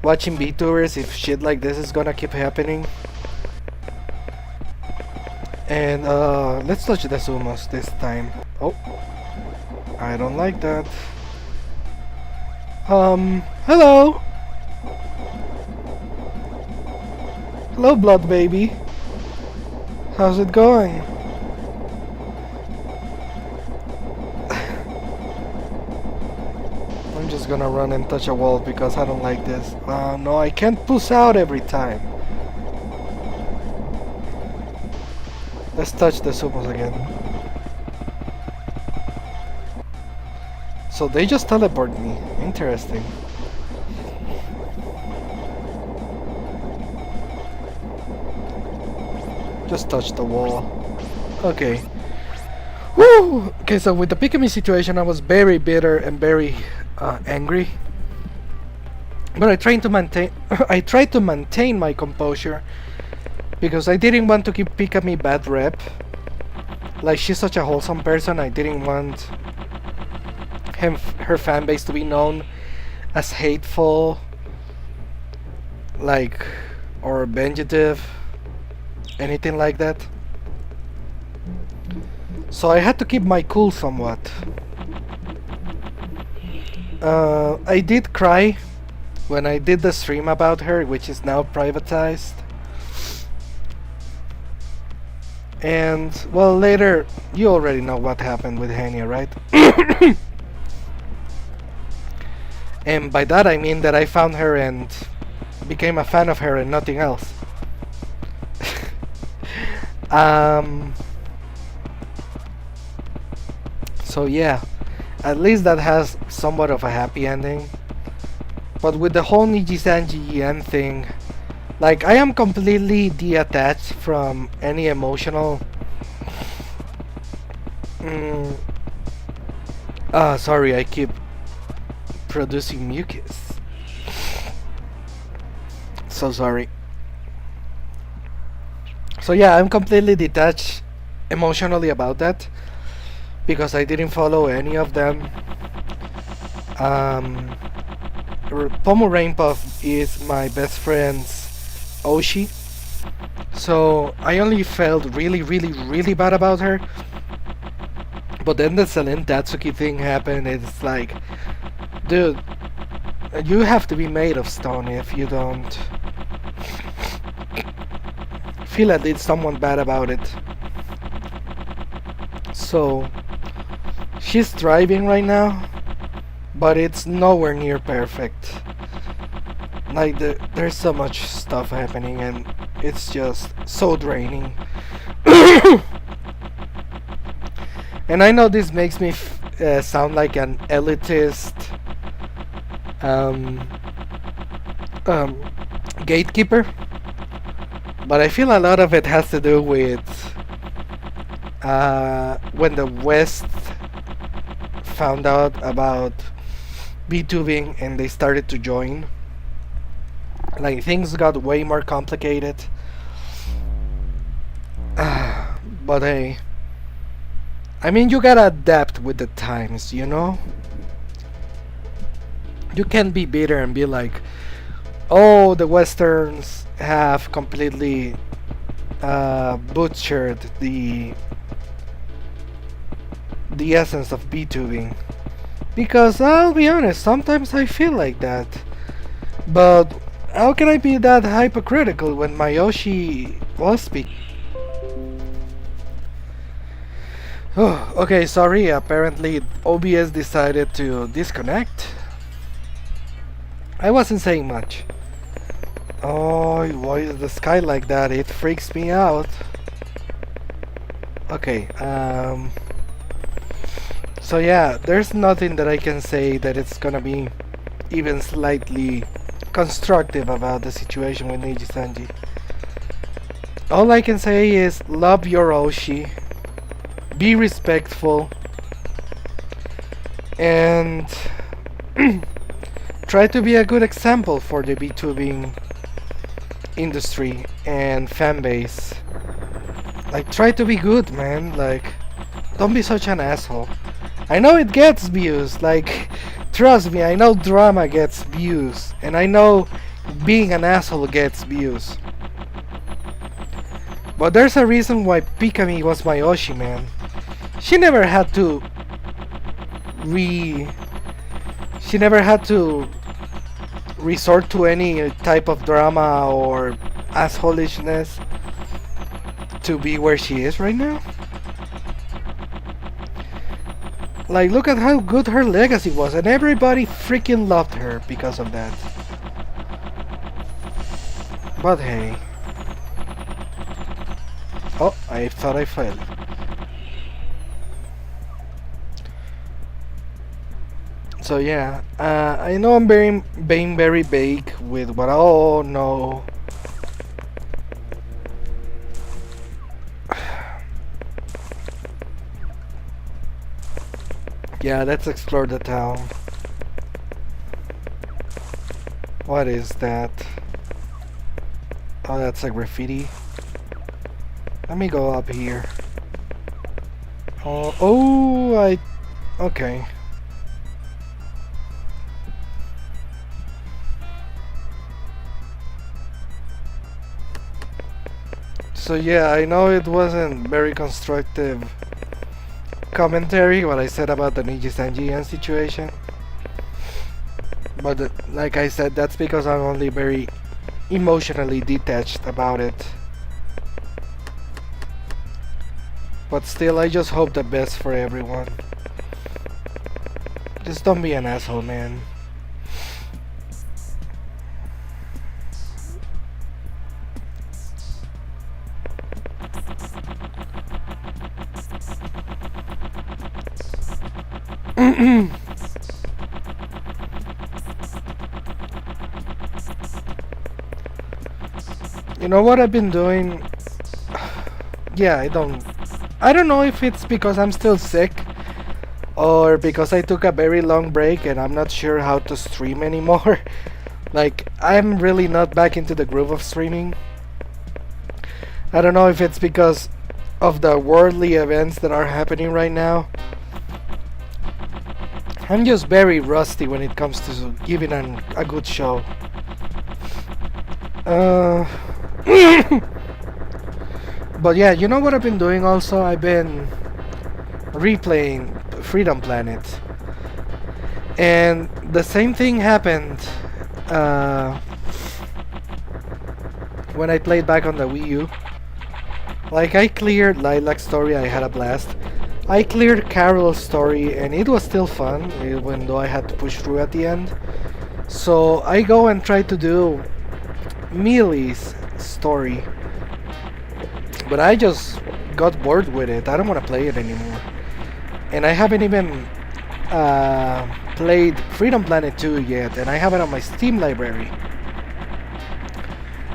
watching VTubers if shit like this is gonna keep happening? And let's touch the Sumos this time. Oh, I don't like that. Hello! Hello, blood baby. How's it going? I'm just gonna run and touch a wall because I don't like this. No, I can't push out every time. Let's touch the Sumos again. So they just teleport me. Interesting. Just touch the wall. Okay. Woo! Okay, so with the Pikamee situation, I was very bitter and very angry. But I tried to maintain. I tried to maintain my composure because I didn't want to give Pikamee bad rep. Like, she's such a wholesome person. I didn't want her fan base to be known as hateful, like, or vengative, anything like that. So I had to keep my cool somewhat. I did cry when I did the stream about her, which is now privatized. And, well, later, you already know what happened with Henya, right? And by that I mean that I found her and became a fan of her and nothing else. So yeah, at least that has somewhat of a happy ending. But with the whole Nijisanji end thing, like, I am completely detached from any emotional... sorry, I keep producing mucus. So sorry. So yeah, I'm completely detached emotionally about that, because I didn't follow any of them. Pomu Rainpuff is my best friend's oshi, so I only felt really bad about her. But then the Selen Tatsuki thing happened. It's like, dude, you have to be made of stone if you don't feel at least somewhat bad about it. So she's thriving right now, but it's nowhere near perfect. Like, there's so much stuff happening and it's just so draining. And I know this makes me sound like an elitist gatekeeper, but I feel a lot of it has to do with when the West found out about VTubing and they started to join. Like, things got way more complicated. But hey, I mean, you gotta adapt with the times, you know? You can't be bitter and be like, oh, the Westerns have completely butchered the essence of VTubing. Because I'll be honest, sometimes I feel like that. But how can I be that hypocritical when my oshi was speaking? Oh, okay, sorry, apparently OBS decided to disconnect. I wasn't saying much. Oh, why is the sky like that? It freaks me out. Okay, so yeah, there's nothing that I can say that it's gonna be even slightly constructive about the situation with Nijisanji. All I can say is love your oshi, be respectful, and try to be a good example for the VTubing industry and fan base. Like, try to be good, man. Like, don't be such an asshole. I know it gets views, like, trust me, I know drama gets views, and I know being an asshole gets views. But there's a reason why Pikamee was my oshi, man. She never had to resort to any type of drama or assholishness to be where she is right now. Like, look at how good her legacy was, and everybody freaking loved her because of that. But hey. Oh, I thought I fell. So yeah, I know I'm being very vague with what. Oh no. Yeah, let's explore the town. What is that? Oh, that's a graffiti. Let me go up here. Okay. So yeah, I know it wasn't very constructive commentary what I said about the Nijisanji situation. But like I said, that's because I'm only very emotionally detached about it. But still, I just hope the best for everyone. Just don't be an asshole, man. You know what I've been doing? Yeah, I don't know if it's because I'm still sick or because I took a very long break and I'm not sure how to stream anymore. Like, I'm really not back into the groove of streaming. I don't know if it's because of the worldly events that are happening right now. I'm just very rusty when it comes to giving a good show. But yeah, you know what I've been doing also? I've been replaying Freedom Planet. And the same thing happened when I played back on the Wii U. Like, I cleared Lilac's story, I had a blast. I cleared Carol's story and it was still fun, even though I had to push through at the end. So I go and try to do Mealy's story. But I just got bored with it. I don't want to play it anymore. And I haven't even played Freedom Planet 2 yet, and I have it on my Steam library.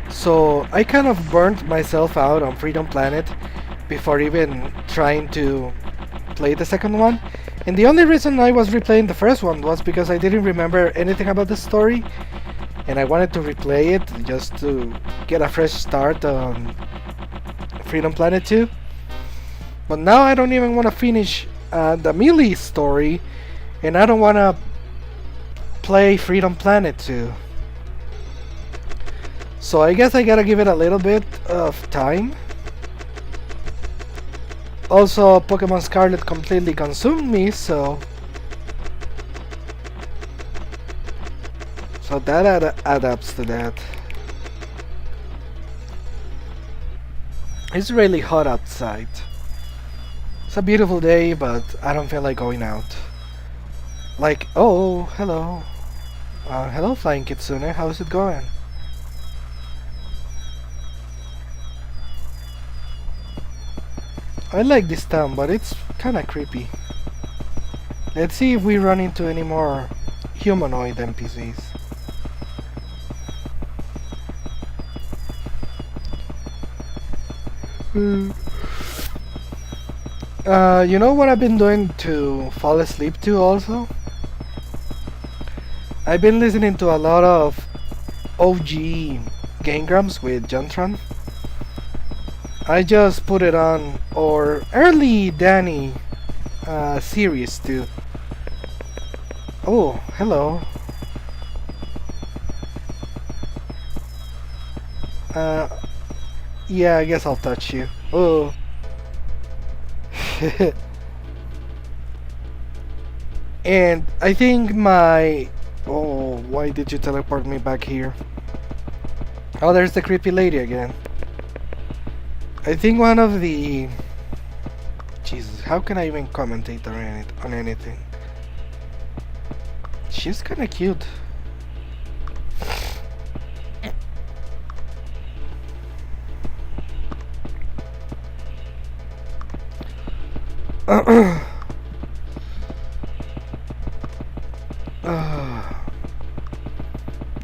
So I kind of burnt myself out on Freedom Planet before even trying to play the second one. And the only reason I was replaying the first one was because I didn't remember anything about the story. And I wanted to replay it just to get a fresh start on Freedom Planet 2. But now I don't even want to finish the Mealy story, and I don't want to play Freedom Planet 2. So I guess I gotta give it a little bit of time. Also, Pokémon Scarlet completely consumed me, so that adapts to that. It's really hot outside. It's a beautiful day, but I don't feel like going out. Like, oh, hello. Hello, Flying Kitsune, how's it going? I like this town, but it's kinda creepy. Let's see if we run into any more humanoid NPCs. You know what I've been doing to fall asleep to also? I've been listening to a lot of OG Game Grumps with Jontron. I just put it on, or early Danny series too. Oh, hello. Yeah, I guess I'll touch you. Oh. And I think my... Oh, why did you teleport me back here? Oh, there's the creepy lady again. I think one of the... Jesus, how can I even commentate on anything? She's kinda cute.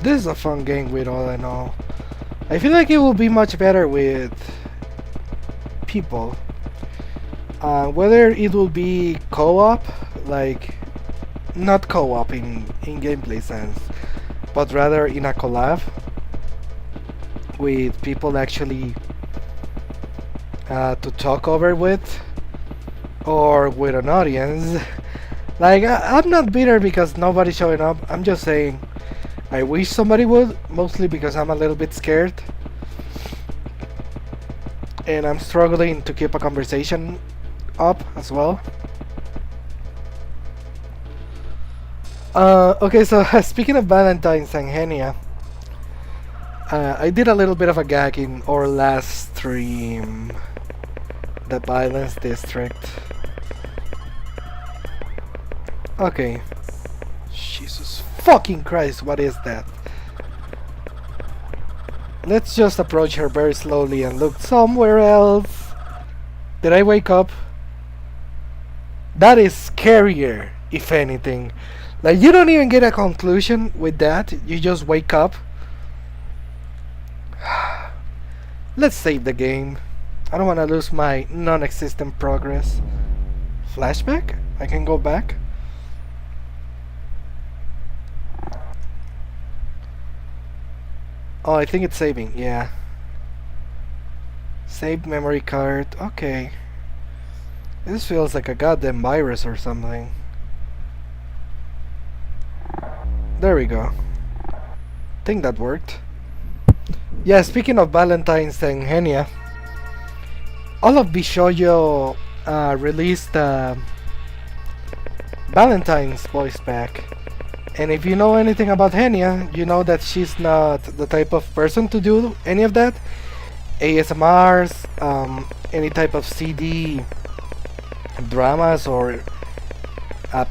This is a fun game with all in all. I feel like it will be much better with people. Whether it will be co-op, like not co-op in gameplay sense, but rather in a collab with people actually to talk over with, or with an audience. Like, I'm not bitter because nobody's showing up. I'm just saying I wish somebody would, mostly because I'm a little bit scared and I'm struggling to keep a conversation up as well. Okay, so speaking of Valentine's and Henya, I did a little bit of a gag in our last stream, the Violence District. Okay. Jesus fucking Christ, what is that? Let's just approach her very slowly and look somewhere else. Did I wake up? That is scarier, if anything. Like, you don't even get a conclusion with that, you just wake up. Let's save the game. I don't want to lose my non-existent progress. Flashback? I can go back? Oh, I think it's saving, yeah. Saved memory card, okay. This feels like a goddamn virus or something. There we go. Think that worked. Yeah, speaking of Valentine's and Henya, all of VShojo released Valentine's voice pack. And if you know anything about Henya, you know that she's not the type of person to do any of that. ASMRs, any type of CD dramas or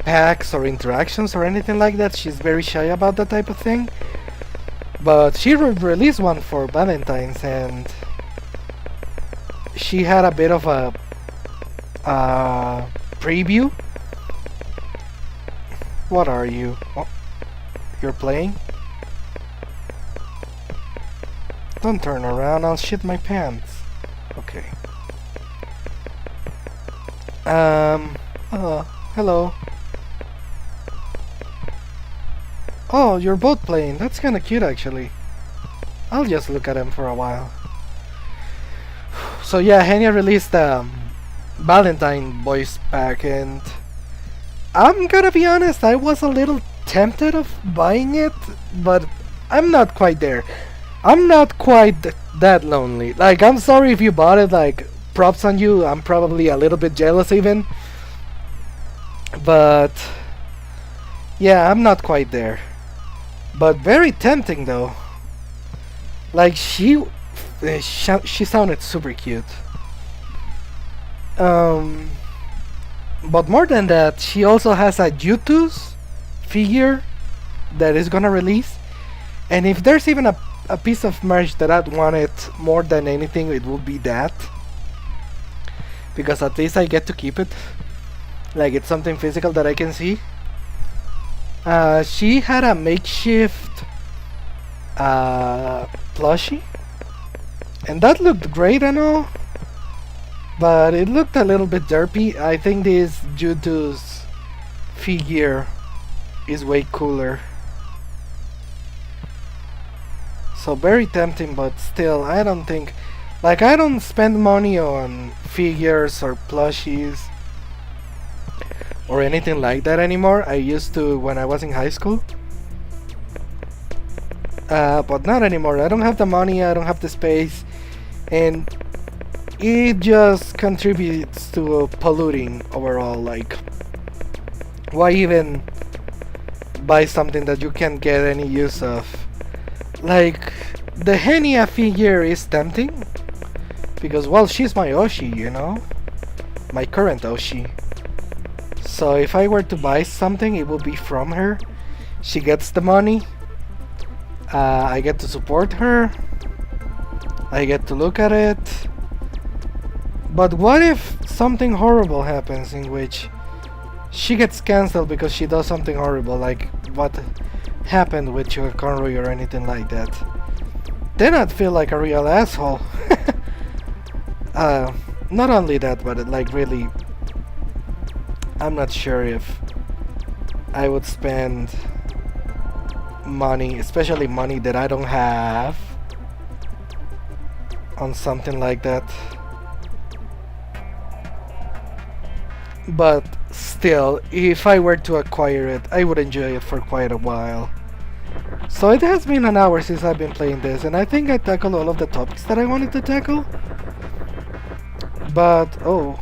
packs or interactions or anything like that. She's very shy about that type of thing. But she released one for Valentine's and she had a bit of a preview. What are you? Oh, you're playing? Don't turn around, I'll shit my pants. Okay. Hello. Oh, you're both playing. That's kinda cute actually. I'll just look at him for a while. So yeah, Henya released Valentine voice pack and I'm gonna be honest, I was a little tempted of buying it, but I'm not quite there. I'm not quite that lonely. Like, I'm sorry if you bought it, like, props on you. I'm probably a little bit jealous even. But yeah, I'm not quite there. But very tempting though. Like, she sounded super cute. But more than that, she also has a Yutu's figure that is gonna release. And if there's even a piece of merch that I'd wanted more than anything, it would be that. Because at least I get to keep it. Like, it's something physical that I can see. She had a makeshift plushie. And that looked great and all. But it looked a little bit derpy. I think this Yutu's figure is way cooler. So very tempting, but still, I don't think... Like, I don't spend money on figures or plushies or anything like that anymore. I used to when I was in high school. But not anymore. I don't have the money, I don't have the space. And it just contributes to polluting overall. Like, why even buy something that you can't get any use of? Like, the Henya figure is tempting because, well, she's my oshi, you know, my current oshi. So if I were to buy something, it would be from her. She gets the money, I get to support her, I get to look at it. But what if something horrible happens in which she gets cancelled because she does something horrible, like what happened with Sugar Conroy or anything like that? Then I'd feel like a real asshole. Not only that, but like really, I'm not sure if I would spend money, especially money that I don't have, on something like that. But still, if I were to acquire it, I would enjoy it for quite a while. So it has been an hour since I've been playing this, and I think I tackled all of the topics that I wanted to tackle. But, oh,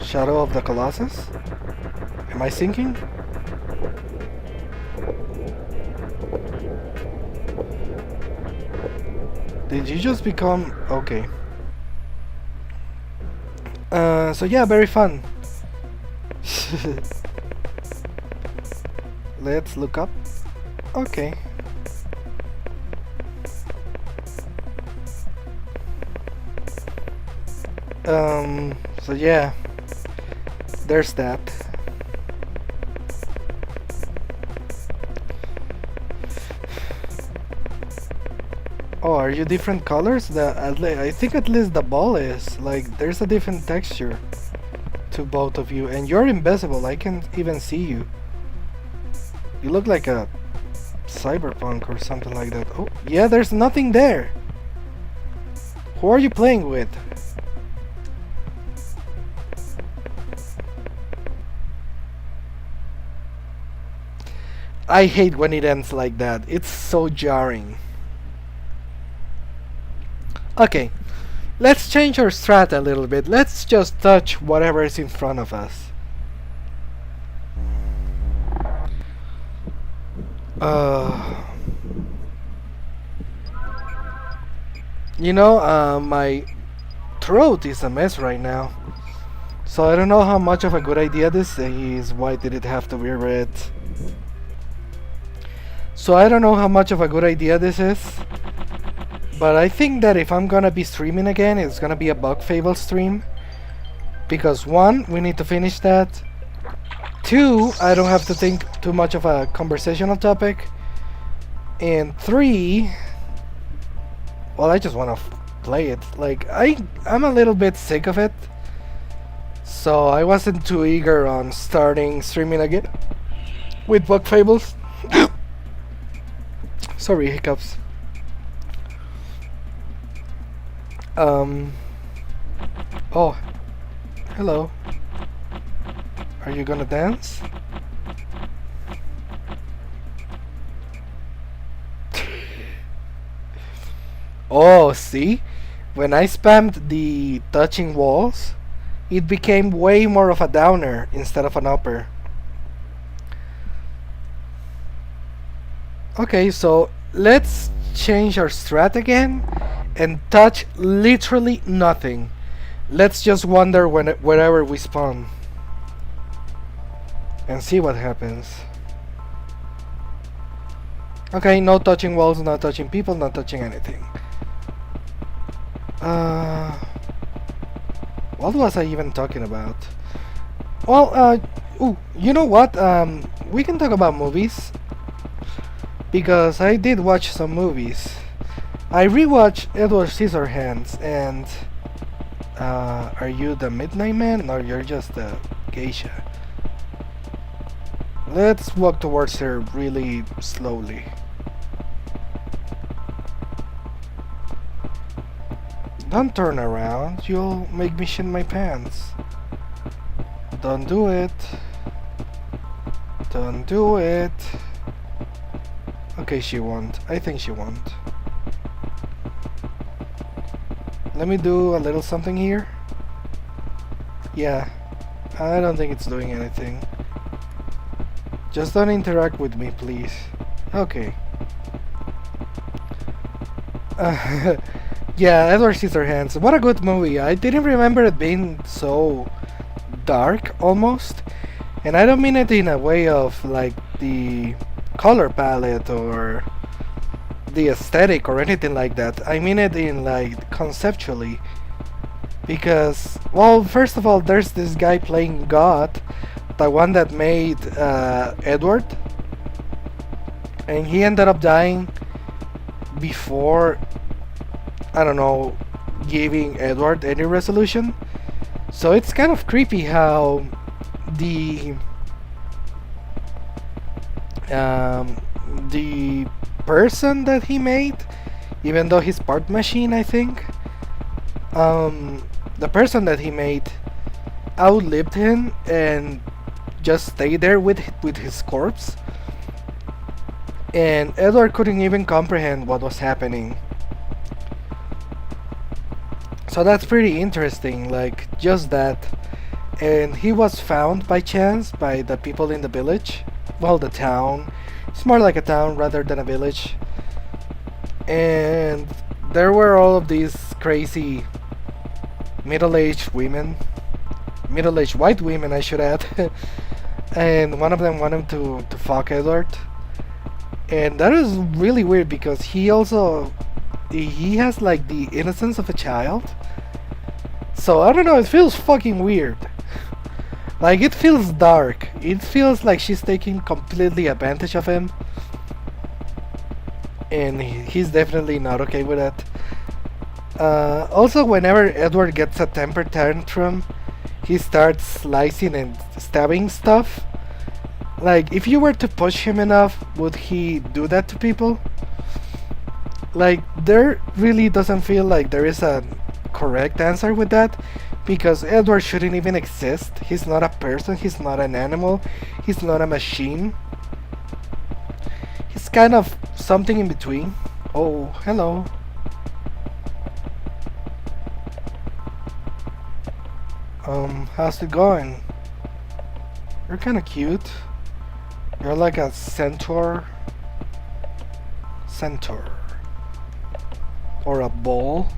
Shadow of the Colossus? Am I sinking? Did you just become... okay. So yeah, very fun. Let's look up. Okay. So yeah, there's that. Oh, are you different colors? I think at least the ball is. Like, there's a different texture to both of you. And you're invisible, I can't even see you. You look like a cyberpunk or something like that. Oh, yeah, there's nothing there. Who are you playing with? I hate when it ends like that. It's so jarring. Okay, let's change our strat a little bit. Let's just touch whatever is in front of us. You know, my throat is a mess right now. So I don't know how much of a good idea this is. Why did it have to be red? So I don't know how much of a good idea this is. But I think that if I'm gonna be streaming again, it's gonna be a Bug Fable stream. Because 1, we need to finish that. 2, I don't have to think too much of a conversational topic. And 3, well, I just wanna play it. Like, I'm a little bit sick of it. So I wasn't too eager on starting streaming again with Bug Fables. Sorry, hiccups. Oh, hello. Are you gonna dance? Oh, see? When I spammed the touching walls, it became way more of a downer instead of an upper. Okay, so let's change our strat again and touch literally nothing. Let's just wander wherever we spawn and see what happens. Okay, no touching walls, not touching people, not touching anything. What was I even talking about? Well, ooh, you know what? We can talk about movies, because I did watch some movies. I rewatched Edward Scissorhands, and are you the Midnight Man, or you're just a geisha? Let's walk towards her really slowly. Don't turn around, you'll make me shit my pants. Don't do it. Don't do it. Okay, she won't. I think she won't. Let me do a little something here. Yeah, I don't think it's doing anything. Just don't interact with me, please. Okay. Yeah, Edward Scissorhands. What a good movie. I didn't remember it being so dark, almost. And I don't mean it in a way of, like, the color palette or the aesthetic or anything like that. I mean it in, like, conceptually. Because, well, first of all, there's this guy playing God, the one that made Edward. And he ended up dying before, I don't know, giving Edward any resolution. So it's kind of creepy how the Um, the person that he made, even though he's part machine, I think, the person that he made outlived him and just stayed there with his corpse. And Edward couldn't even comprehend what was happening. So that's pretty interesting, like just that. And he was found by chance by the people in the village. Well, the town. It's more like a town rather than a village. And there were all of these crazy middle-aged women. Middle-aged white women, I should add. And one of them wanted to fuck Edward. And that is really weird because he has like the innocence of a child. So I don't know, it feels fucking weird. Like, it feels dark. It feels like she's taking completely advantage of him. And he's definitely not okay with that. Also, whenever Edward gets a temper tantrum, he starts slicing and stabbing stuff. Like, if you were to push him enough, would he do that to people? Like, there really doesn't feel like there is a correct answer with that, because Edward shouldn't even exist. He's not a person, he's not an animal, he's not a machine. He's kind of something in between. Oh, hello. How's it going? You're kinda cute. You're like a centaur. Centaur. Or a bull.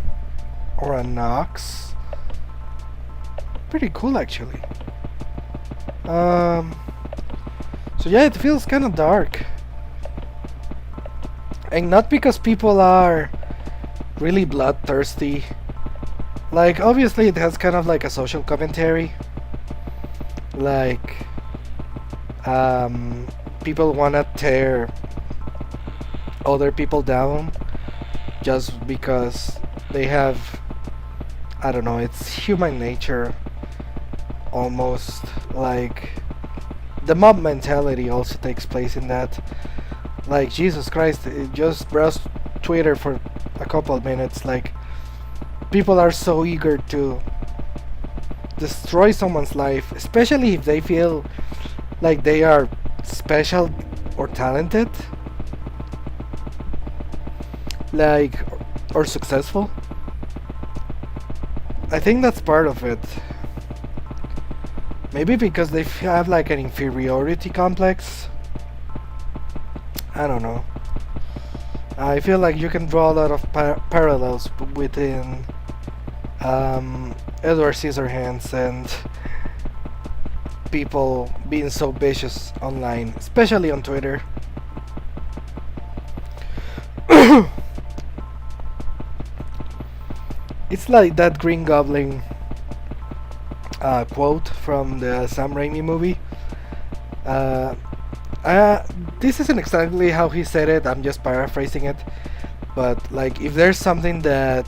Or a nox. Pretty cool, actually. So yeah, it feels kind of dark. And not because people are really bloodthirsty. Like, obviously it has kind of like a social commentary. Like, people wanna tear other people down just because they have, I don't know, it's human nature almost. Like, the mob mentality also takes place in that. Like, Jesus Christ, just browse Twitter for a couple of minutes. Like, people are so eager to destroy someone's life, especially if they feel like they are special or talented, like, or successful. I think that's part of it. Maybe because they have like an inferiority complex. I don't know. I feel like you can draw a lot of parallels within Edward Scissorhands and people being so vicious online, especially on Twitter. It's like that Green Goblin quote from the Sam Raimi movie. This isn't exactly how he said it, I'm just paraphrasing it. But like, if there's something that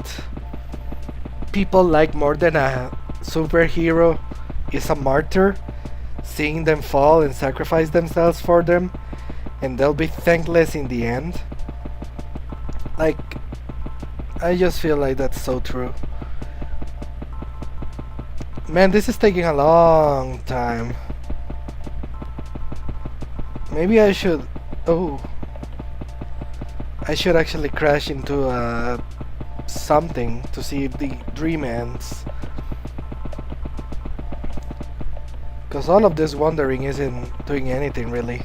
people like more than a superhero, is a martyr, seeing them fall and sacrifice themselves for them, and they'll be thankless in the end. Like, I just feel like that's so true. Man, this is taking a long time. Maybe I should... Oh. I should actually crash into something to see if the dream ends. Because all of this wandering isn't doing anything really.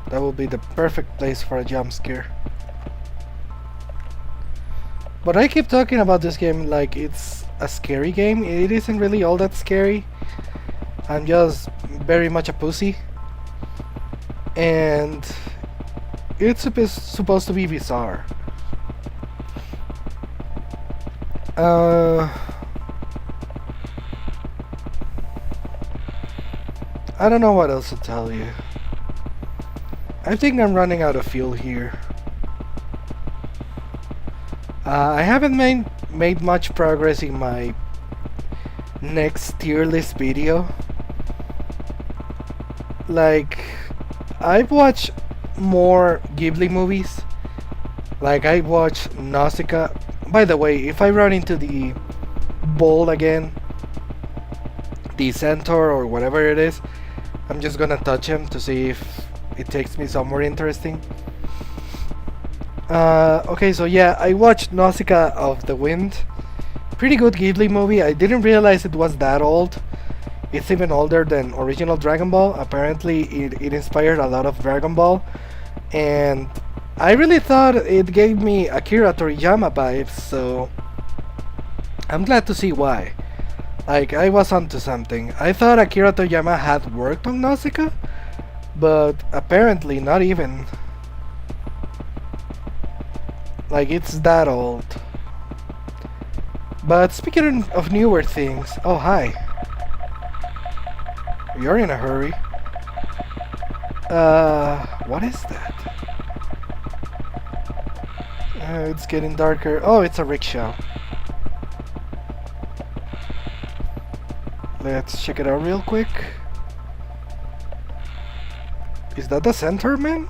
That would be the perfect place for a jump scare. But I keep talking about this game like it's a scary game. It isn't really all that scary. I'm just very much a pussy. And it's supposed to be bizarre. I don't know what else to tell you. I think I'm running out of fuel here. I haven't made much progress in my next tier list video. Like, I've watched more Ghibli movies. Like, I watched Nausicaa. By the way, if I run into the ball again, the Centaur or whatever it is, I'm just gonna touch him to see if it takes me somewhere interesting. Okay, so yeah, I watched Nausicaa of the Wind. Pretty good Ghibli movie. I didn't realize it was that old. It's even older than original Dragon Ball. Apparently, it inspired a lot of Dragon Ball. And I really thought it gave me Akira Toriyama vibes, so I'm glad to see why. Like, I was onto something. I thought Akira Toriyama had worked on Nausicaa, but apparently not even. Like, it's that old. But speaking of newer things, oh hi. You're in a hurry. What is that? It's getting darker. Oh, it's a rickshaw. Let's check it out real quick. Is that the Centaur man?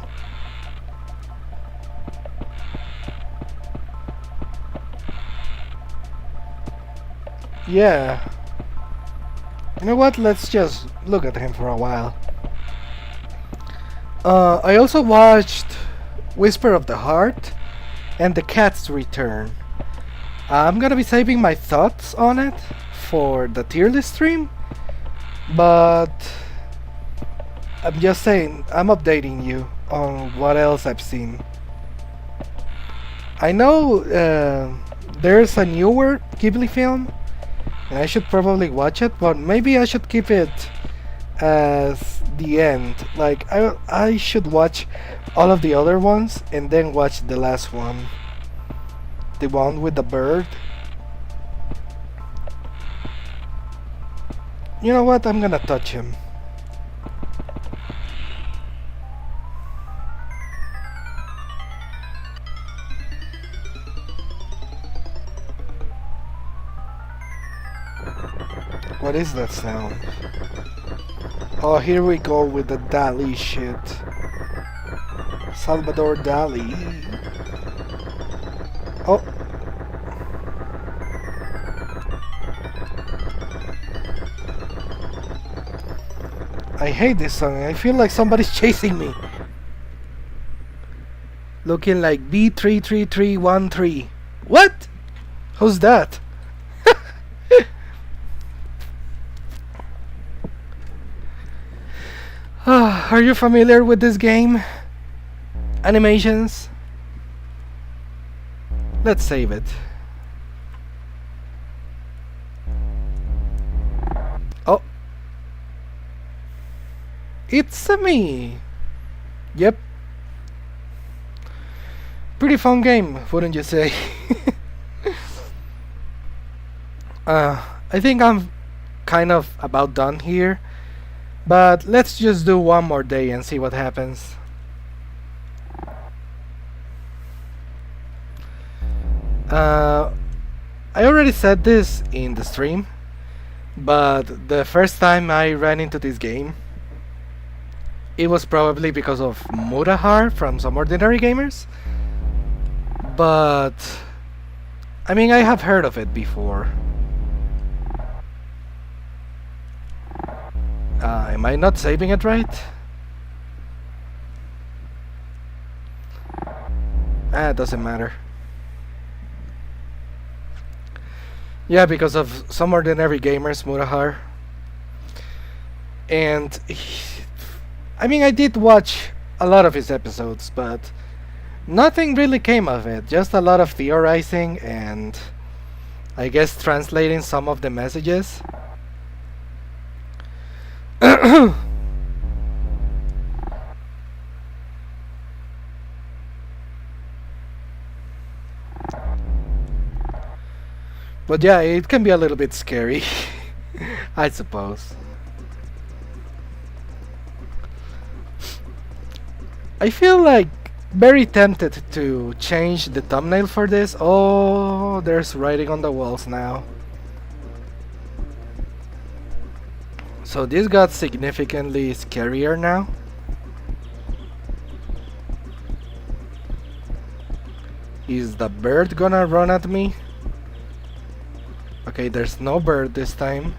Yeah. You know what? Let's just look at him for a while. I also watched Whisper of the Heart and The Cat's Return. I'm gonna be saving my thoughts on it for the tier list stream, but I'm just saying, I'm updating you on what else I've seen. I know there's a newer Ghibli film, and I should probably watch it, but maybe I should keep it as the end. Like, I should watch all of the other ones and then watch the last one. The one with the bird. You know what? I'm gonna touch him. What is that sound? Oh, here we go with the Dali shit. Salvador Dali. Oh. I hate this song. I feel like somebody's chasing me. Looking like B33313. What? Who's that? Are you familiar with this game? Animations? Let's save it. Oh. It's me. Yep. Pretty fun game, wouldn't you say? I think I'm kind of about done here. But let's just do one more day and see what happens. I already said this in the stream, but the first time I ran into this game, it was probably because of Mutahar from Some Ordinary Gamers. But I mean, I have heard of it before. Am I not saving it right? It doesn't matter. Yeah, because of Some Ordinary Gamers, Mutahar. And I mean, I did watch a lot of his episodes, but nothing really came of it. Just a lot of theorizing and I guess translating some of the messages. But yeah, it can be a little bit scary, I suppose. I feel like very tempted to change the thumbnail for this. Oh, there's writing on the walls now. So this got significantly scarier now. Is the bird gonna run at me? Okay, there's no bird this time.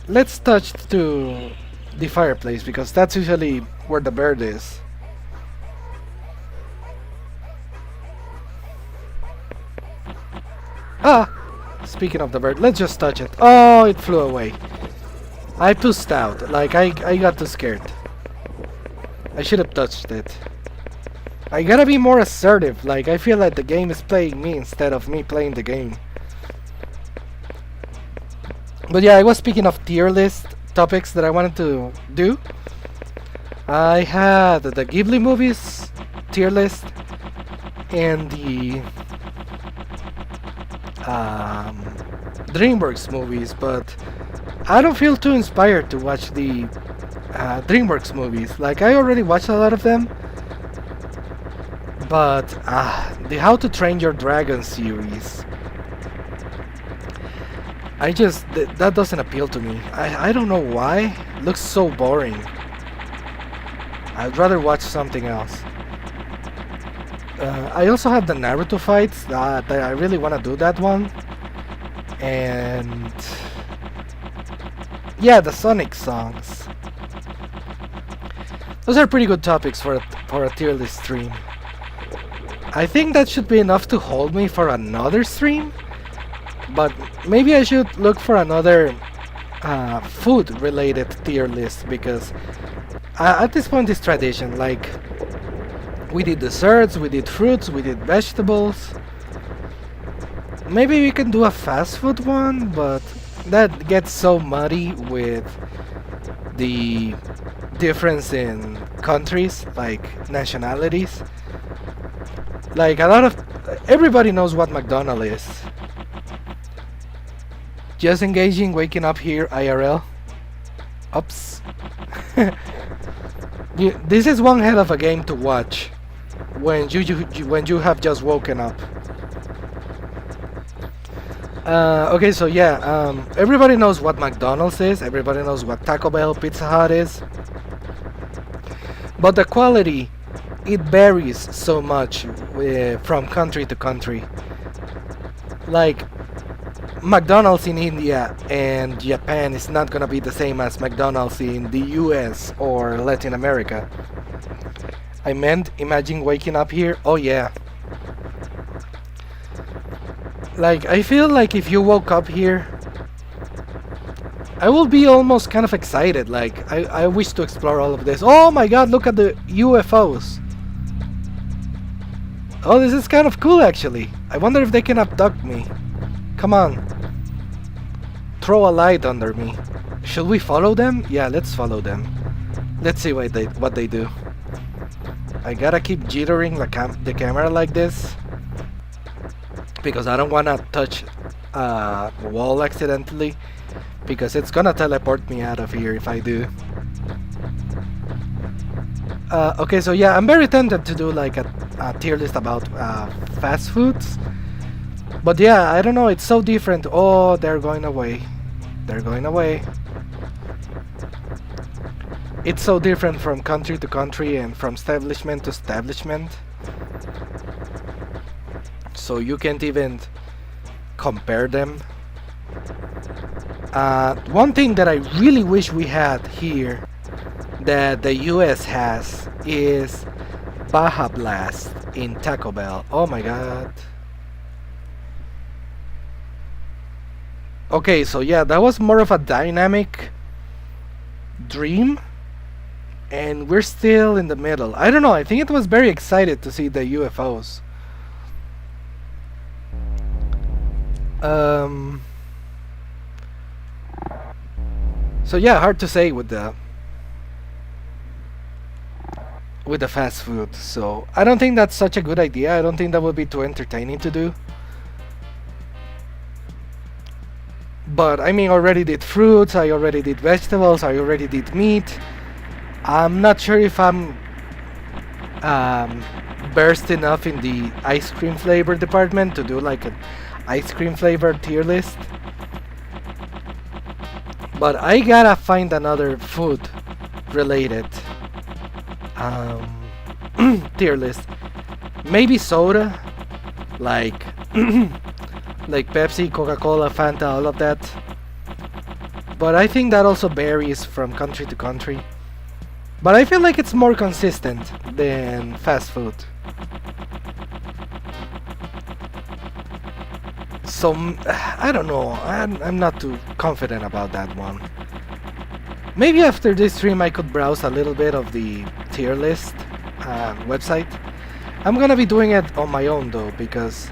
Let's touch to the fireplace because that's usually where the bird is. Ah! Speaking of the bird, let's just touch it. Oh, it flew away. I pushed out. Like, I got too scared. I should have touched it. I gotta be more assertive. Like, I feel like the game is playing me instead of me playing the game. But yeah, I was speaking of tier list topics that I wanted to do. I had the Ghibli movies tier list and the DreamWorks movies, but I don't feel too inspired to watch the DreamWorks movies. Like, I already watched a lot of them, but the How to Train Your Dragon series, that doesn't appeal to me. I don't know why. It looks so boring. I'd rather watch something else. I also have the Naruto fights that I really want to do that one. And yeah, the Sonic songs. Those are pretty good topics for a tier list stream. I think that should be enough to hold me for another stream. But maybe I should look for another food related tier list, because at this point it's tradition. Like, we did desserts, we did fruits, we did vegetables. Maybe we can do a fast food one, but that gets so muddy with the difference in countries, like nationalities. Like, everybody knows what McDonald's is. Just engaging, waking up here, IRL. Oops. This is one hell of a game to watch when you have just woken up. Okay, so yeah, everybody knows what McDonald's is. Everybody knows what Taco Bell, Pizza Hut is. But the quality, it varies so much from country to country. Like, McDonald's in India and Japan is not gonna be the same as McDonald's in the US or Latin America. I meant, imagine waking up here. Oh yeah. Like, I feel like if you woke up here, I will be almost kind of excited. Like, I wish to explore all of this. Oh my god, look at the UFOs. Oh, this is kind of cool actually. I wonder if they can abduct me. Come on. Throw a light under me. Should we follow them? Yeah, let's follow them. Let's see what they do. I gotta keep jittering the camera like this, because I don't wanna touch a wall accidentally, because it's gonna teleport me out of here if I do. Okay, so yeah, I'm very tempted to do like a tier list about fast foods. But yeah, I don't know, it's so different. Oh, they're going away. They're going away. It's so different from country to country and from establishment to establishment. So you can't even compare them. One thing that I really wish we had here that the US has is Baja Blast in Taco Bell. Oh my god. Okay, so yeah, that was more of a dynamic dream, and we're still in the middle. I don't know, I think it was very excited to see the UFOs. So yeah, hard to say with the fast food. So I don't think that's such a good idea. I don't think that would be too entertaining to do. But I mean, I already did fruits, I already did vegetables, I already did meat. I'm not sure if I'm versed enough in the ice cream flavor department to do like an ice cream flavor tier list. But I gotta find another food related tier list. Maybe soda, like like Pepsi, Coca-Cola, Fanta, all of that. But I think that also varies from country to country. But I feel like it's more consistent than fast food. So, I don't know, I'm not too confident about that one. Maybe after this stream I could browse a little bit of the tier list website. I'm gonna be doing it on my own though, because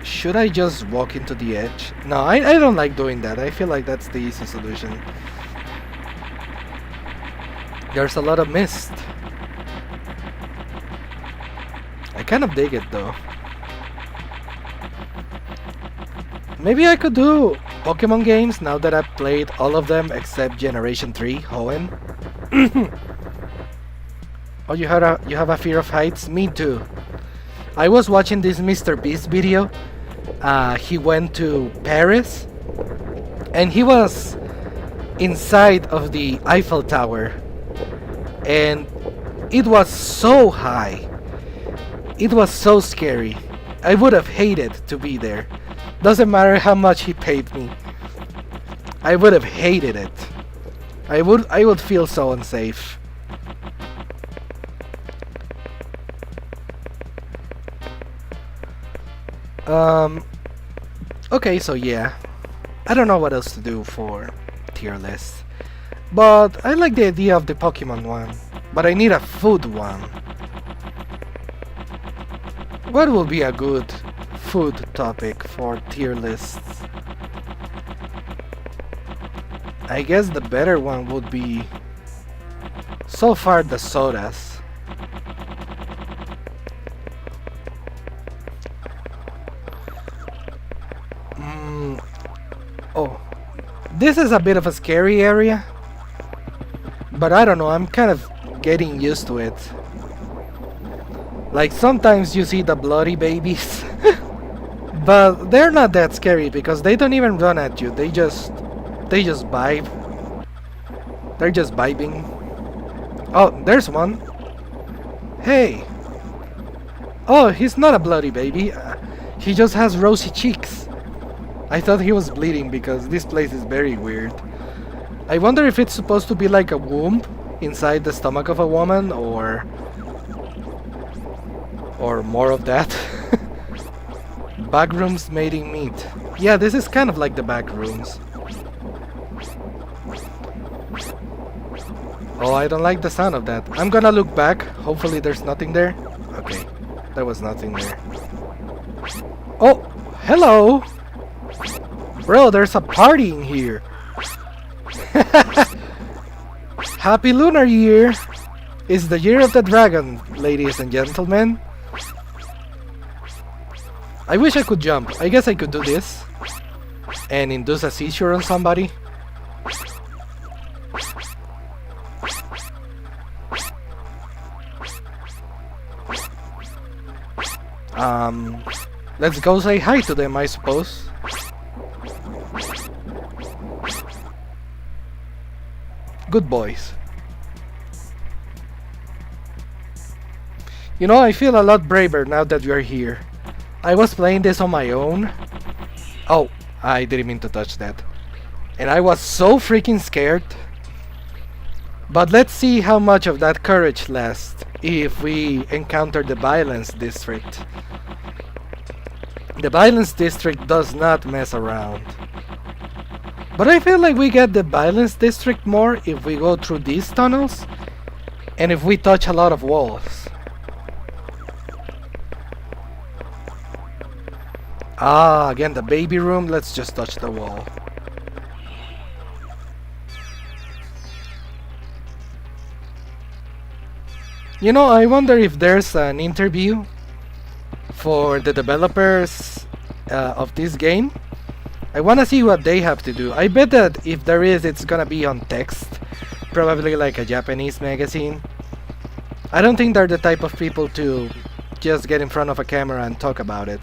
should I just walk into the edge? No, I don't like doing that. I feel like that's the easy solution. There's a lot of mist. I kind of dig it though. Maybe I could do Pokemon games now that I've played all of them except Generation 3, Hoenn. Oh, you have a fear of heights? Me too. I was watching this Mr. Beast video. He went to Paris and he was inside of the Eiffel Tower, and it was so high. It was so scary. I would have hated to be there. Doesn't matter how much he paid me. I would have hated it. I would feel so unsafe. Okay, so yeah. I don't know what else to do for tier list. But I like the idea of the Pokemon one. But I need a food one. What will be a good food topic for tier lists? I guess the better one would be so far the sodas. Oh, this is a bit of a scary area, but I don't know, I'm kind of getting used to it. Like sometimes you see the bloody babies but they're not that scary because they don't even run at you. They just vibe. They're just vibing. Oh, there's one. Hey. Oh, he's not a bloody baby. He just has rosy cheeks. I thought he was bleeding because this place is very weird. I wonder if it's supposed to be like a womb inside the stomach of a woman, or more of that. Backrooms mating meat. Yeah, this is kind of like the backrooms. Oh, I don't like the sound of that. I'm gonna look back. Hopefully there's nothing there. Okay, there was nothing there. Oh, hello! Bro, there's a party in here. Happy Lunar Year! It's the year of the dragon, ladies and gentlemen. I wish I could jump. I guess I could do this and induce a seizure on somebody. Let's go say hi to them, I suppose. Good boys. You know, I feel a lot braver now that you're here. I was playing this on my own. Oh, I didn't mean to touch that. And I was so freaking scared. But let's see how much of that courage lasts if we encounter the Violence District. The Violence District does not mess around. But I feel like we get the Violence District more if we go through these tunnels and if we touch a lot of walls. Ah, again the baby room. Let's just touch the wall. You know, I wonder if there's an interview for the developers of this game. I wanna see what they have to do. I bet that if there is, it's gonna be on text. Probably like a Japanese magazine. I don't think they're the type of people to just get in front of a camera and talk about it.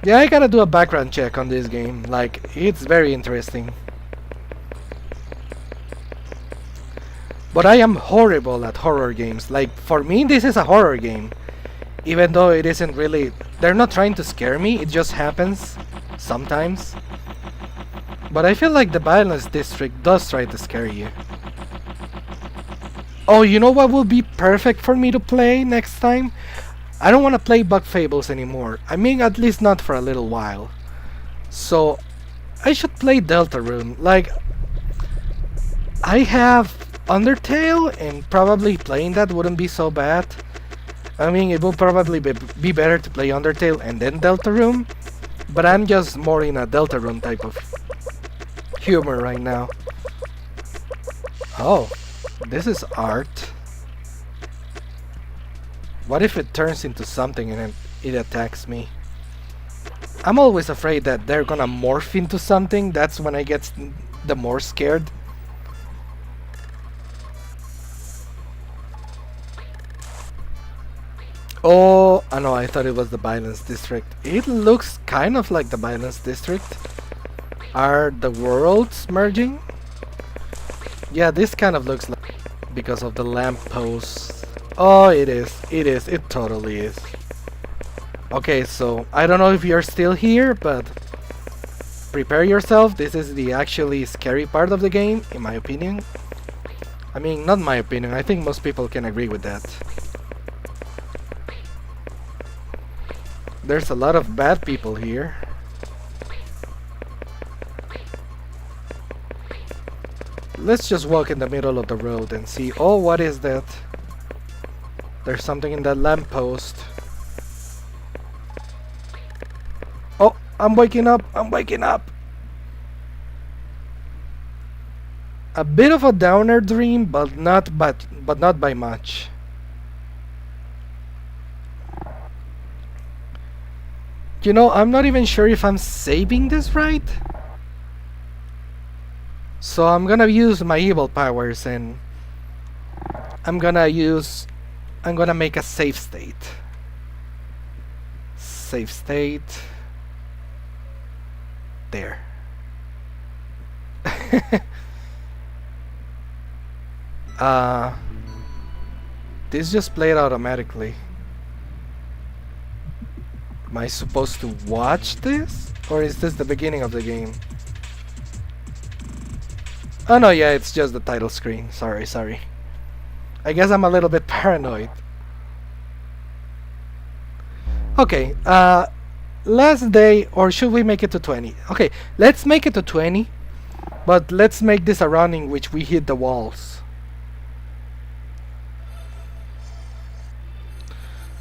Yeah, I gotta do a background check on this game. Like, it's very interesting. But I am horrible at horror games. Like, for me, this is a horror game. Even though it isn't really... They're not trying to scare me, it just happens. Sometimes. But I feel like the Violence District does try to scare you. Oh, you know what would be perfect for me to play next time? I don't want to play Bug Fables anymore. I mean, at least not for a little while. So, I should play Deltarune. Like, I have Undertale, and probably playing that wouldn't be so bad. I mean, it would probably be better to play Undertale and then Deltarune. But I'm just more in a Deltarune type of humor right now. Oh, this is art. What if it turns into something and it attacks me? I'm always afraid that they're gonna morph into something. That's when I get the more scared. Oh, no, I thought it was the Violence District. It looks kind of like the Violence District. Are the worlds merging? Yeah, this kind of looks like because of the lamppost. Oh, it is. It is. It totally is. Okay, so I don't know if you're still here, but prepare yourself. This is the actually scary part of the game, in my opinion. I mean, not my opinion. I think most people can agree with that. There's a lot of bad people here. Let's just walk in the middle of the road and see. Oh, what is that? There's something in that lamppost. Oh, I'm waking up. I'm waking up. A bit of a downer dream, but not by much. You know, I'm not even sure if I'm saving this right. So I'm gonna use my evil powers and I'm gonna make a save state. Save state. There. This just played automatically. Am I supposed to watch this? Or is this the beginning of the game? Oh no, yeah, it's just the title screen. Sorry. I guess I'm a little bit paranoid. Okay, last day, or should we make it to 20? Okay, let's make it to 20. But let's make this a run in which we hit the walls.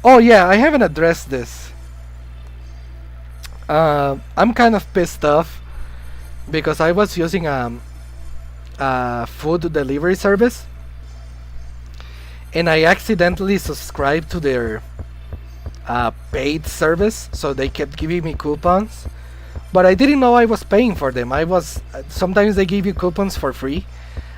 Oh yeah, I haven't addressed this. I'm kind of pissed off because I was using food delivery service and I accidentally subscribed to their paid service, so they kept giving me coupons, but I didn't know I was paying for them. Sometimes they give you coupons for free.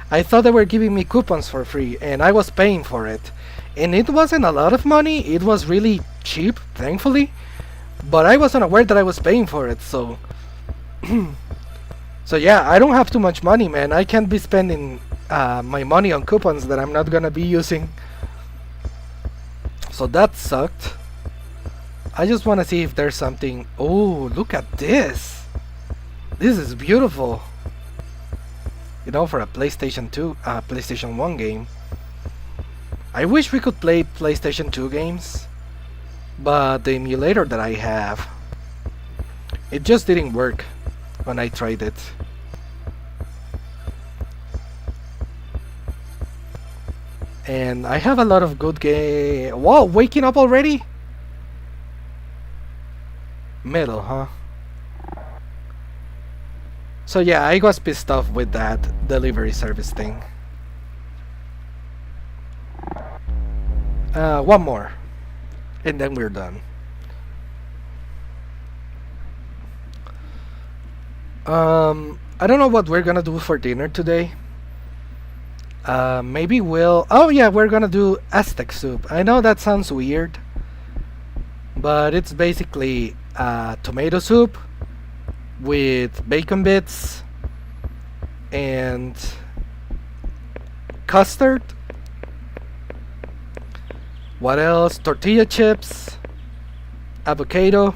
I thought they were giving me coupons for free and I was paying for it, and it wasn't a lot of money. It was really cheap, thankfully. But I wasn't aware that I was paying for it, so... So yeah, I don't have too much money, man. I can't be spending my money on coupons that I'm not gonna be using. So that sucked. I just wanna see if there's something... Oh, look at this! This is beautiful! You know, for a PlayStation 2, PlayStation 1 game. I wish we could play PlayStation 2 games. But the emulator that I have, it just didn't work when I tried it. And I have a lot of good game. Whoa, waking up already? Middle, huh? So yeah, I was pissed off with that delivery service thing. One more. And then we're done. I don't know what we're gonna do for dinner today. Maybe we'll... Oh yeah, we're gonna do Aztec soup. I know that sounds weird, but it's basically tomato soup with bacon bits and custard. What else? Tortilla chips, avocado,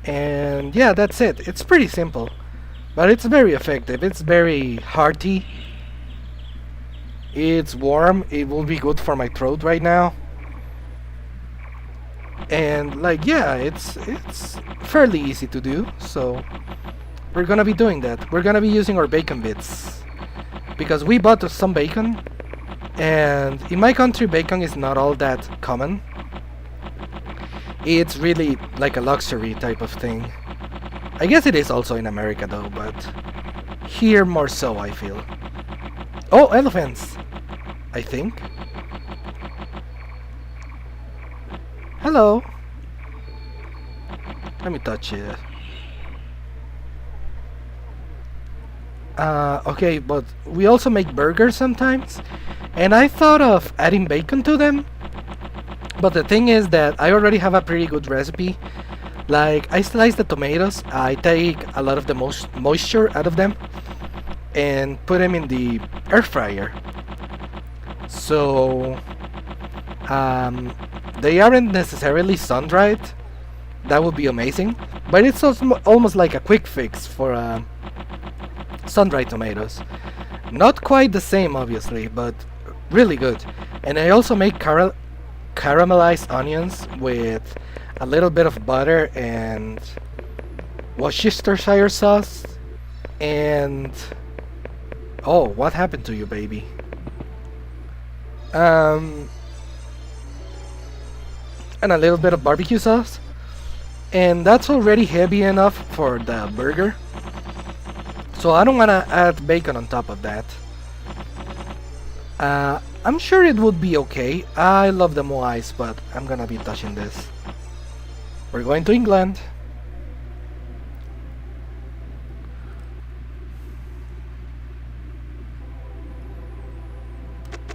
and yeah, that's it. It's pretty simple, but it's very effective. It's very hearty. It's warm. It will be good for my throat right now. And like, yeah, it's fairly easy to do. So we're gonna be doing that. We're gonna be using our bacon bits because we bought some bacon, and in my country bacon is not all that common. It's really like a luxury type of thing. I guess it is also in America though, but here more so, I feel. Oh, elephants! I think. Hello. Let me touch it. Okay, but we also make burgers sometimes, and I thought of adding bacon to them, but the thing is that I already have a pretty good recipe. Like, I slice the tomatoes, I take a lot of the moisture out of them, and put them in the air fryer. So, they aren't necessarily sun-dried. That would be amazing, but it's also almost like a quick fix for sun-dried tomatoes. Not quite the same, obviously, but really good. And I also make caramelized onions with a little bit of butter and Worcestershire sauce. And oh, what happened to you, baby? And a little bit of barbecue sauce. And that's already heavy enough for the burger. So I don't want to add bacon on top of that. I'm sure it would be okay. I love the moais, but I'm gonna be touching this. We're going to England.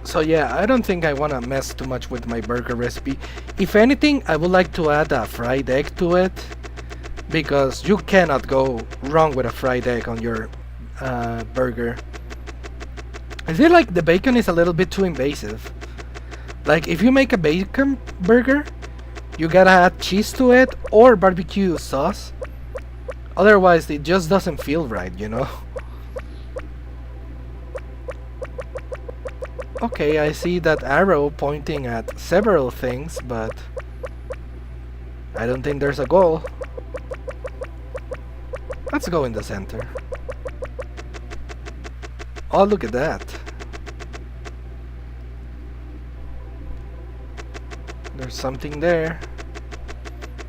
So yeah, I don't think I want to mess too much with my burger recipe. If anything, I would like to add a fried egg to it, because you cannot go wrong with a fried egg on your burger. I feel like the bacon is a little bit too invasive. Like, if you make a bacon burger, you gotta add cheese to it or barbecue sauce. Otherwise, it just doesn't feel right, you know? Okay, I see that arrow pointing at several things, but I don't think there's a goal. Let's go in the center. Oh, look at that. There's something there.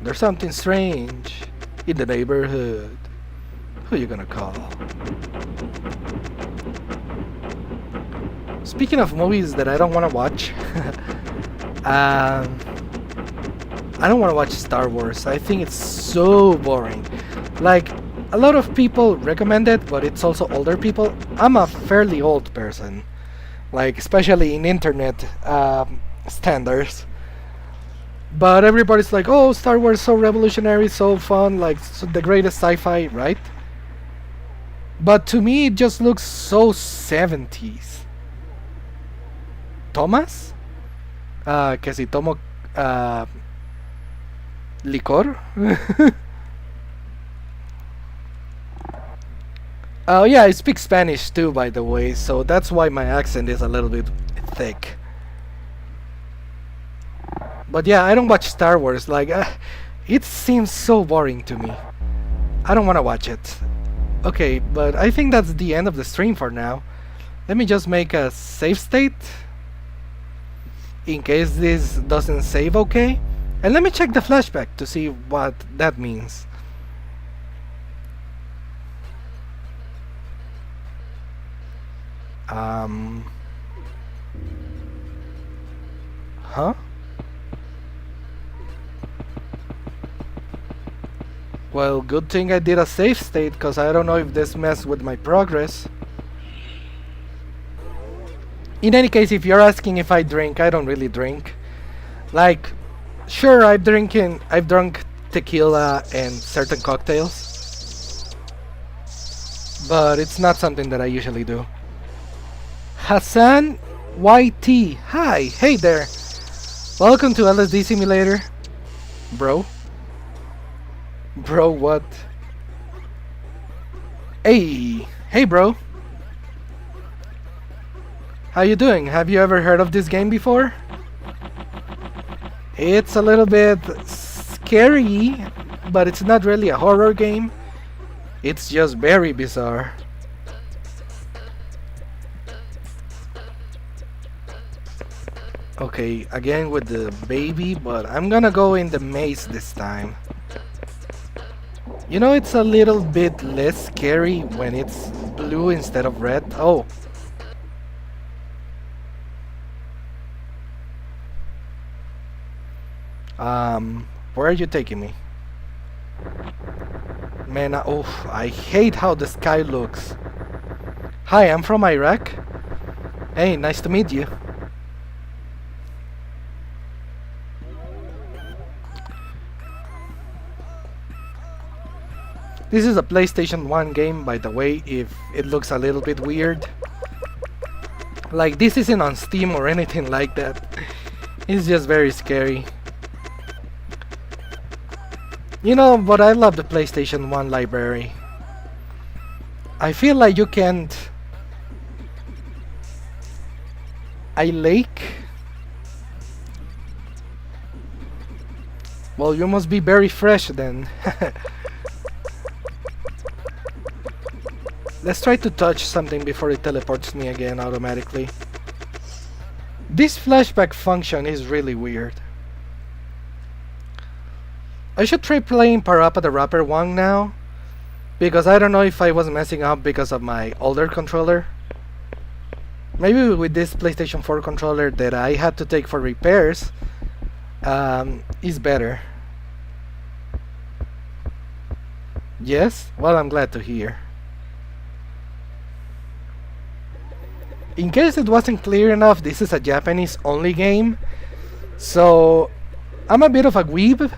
There's something strange in the neighborhood. Who you gonna call? Speaking of movies that I don't want to watch, I don't want to watch Star Wars. I think it's so boring. Like, a lot of people recommend it, but it's also older people. I'm a fairly old person, like, especially in internet standards. But everybody's like, oh, Star Wars so revolutionary, so fun, like so the greatest sci-fi, right? But to me, it just looks so 70s. ¿Tomas? Que si tomo licor? Oh yeah, I speak Spanish too, by the way, so that's why my accent is a little bit thick. But yeah, I don't watch Star Wars, like, it seems so boring to me. I don't want to watch it. Okay, but I think that's the end of the stream for now. Let me just make a save state, in case this doesn't save okay. And let me check the flashback to see what that means. Huh? Well, good thing I did a save state, cause I don't know if this messed with my progress. In any case, if you're asking if I drink, I don't really drink. Like, Sure, I've drunk tequila and certain cocktails, but it's not something that I usually do. Hassan YT, hi, hey there. Welcome to LSD Simulator, bro. Bro, what? Hey, bro. How you doing? Have you ever heard of this game before? It's a little bit scary, but it's not really a horror game. It's just very bizarre. Okay, again with the baby, but I'm gonna go in the maze this time. You know, it's a little bit less scary when it's blue instead of red. Oh. Where are you taking me? Man, I hate how the sky looks. Hi, I'm from Iraq. Hey, nice to meet you. This is a PlayStation 1 game, by the way, if it looks a little bit weird. Like, this isn't on Steam or anything like that. It's just very scary. You know, but I love the PlayStation 1 library. I feel like you can't... A lake? Well, you must be very fresh then. Let's try to touch something before it teleports me again automatically. This flashback function is really weird. I should try playing Parappa the Rapper 1 now, because I don't know if I was messing up because of my older controller. Maybe with this PlayStation 4 controller that I had to take for repairs is better. Yes? Well, I'm glad to hear. In case it wasn't clear enough, this is a Japanese only game, so I'm a bit of a weeb,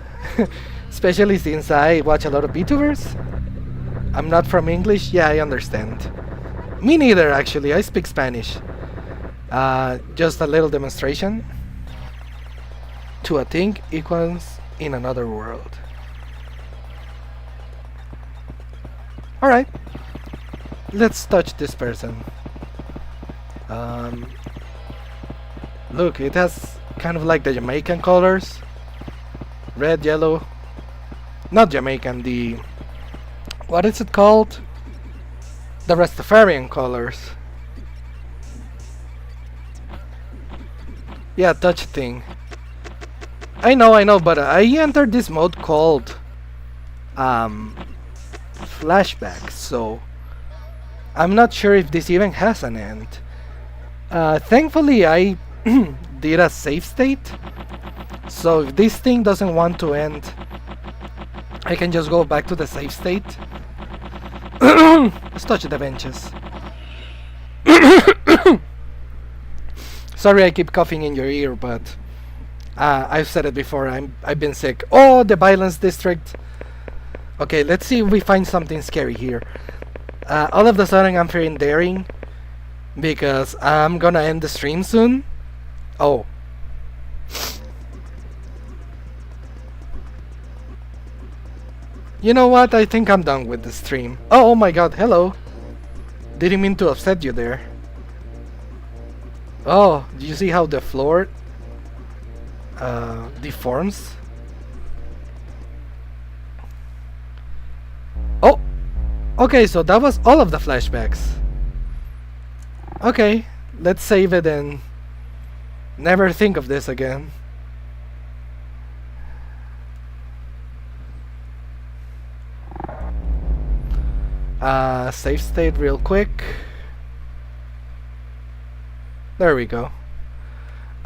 especially since I watch a lot of VTubers. I'm not from English, yeah, I understand. Me neither, actually, I speak Spanish. Just a little demonstration. To a thing equals in another world. Alright, let's touch this person. Look, it has kind of like the Jamaican colors. Red, yellow. Not Jamaican, the... What is it called? The Rastafarian colors. Yeah, touch thing. I know, but I entered this mode called flashbacks, so I'm not sure if this even has an end. Thankfully I did a save state, so if this thing doesn't want to end, I can just go back to the save state. Let's touch the benches. Sorry I keep coughing in your ear, but I've said it before, I've been sick. Oh, the violence district. Okay, let's see if we find something scary here. All of a sudden I'm feeling daring because I'm gonna end the stream soon. Oh. You know what? I think I'm done with the stream. Oh my god, hello. Didn't mean to upset you there. Oh, do you see how the floor deforms? Oh! Okay, so that was all of the flashbacks. Okay, let's save it and never think of this again. Save state real quick. There we go.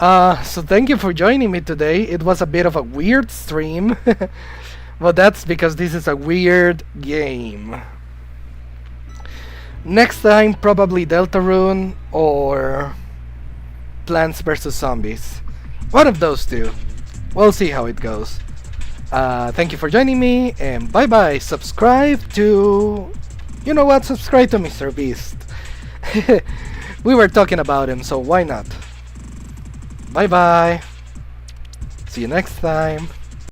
So thank you for joining me today. It was a bit of a weird stream. But that's because this is a weird game. Next time, probably Deltarune or Plants vs Zombies. One of those two. we'll see how it goes. Thank you for joining me, and bye bye. Subscribe to... You know what? Subscribe to Mr. Beast. We were talking about him, so why not? Bye bye. See you next time.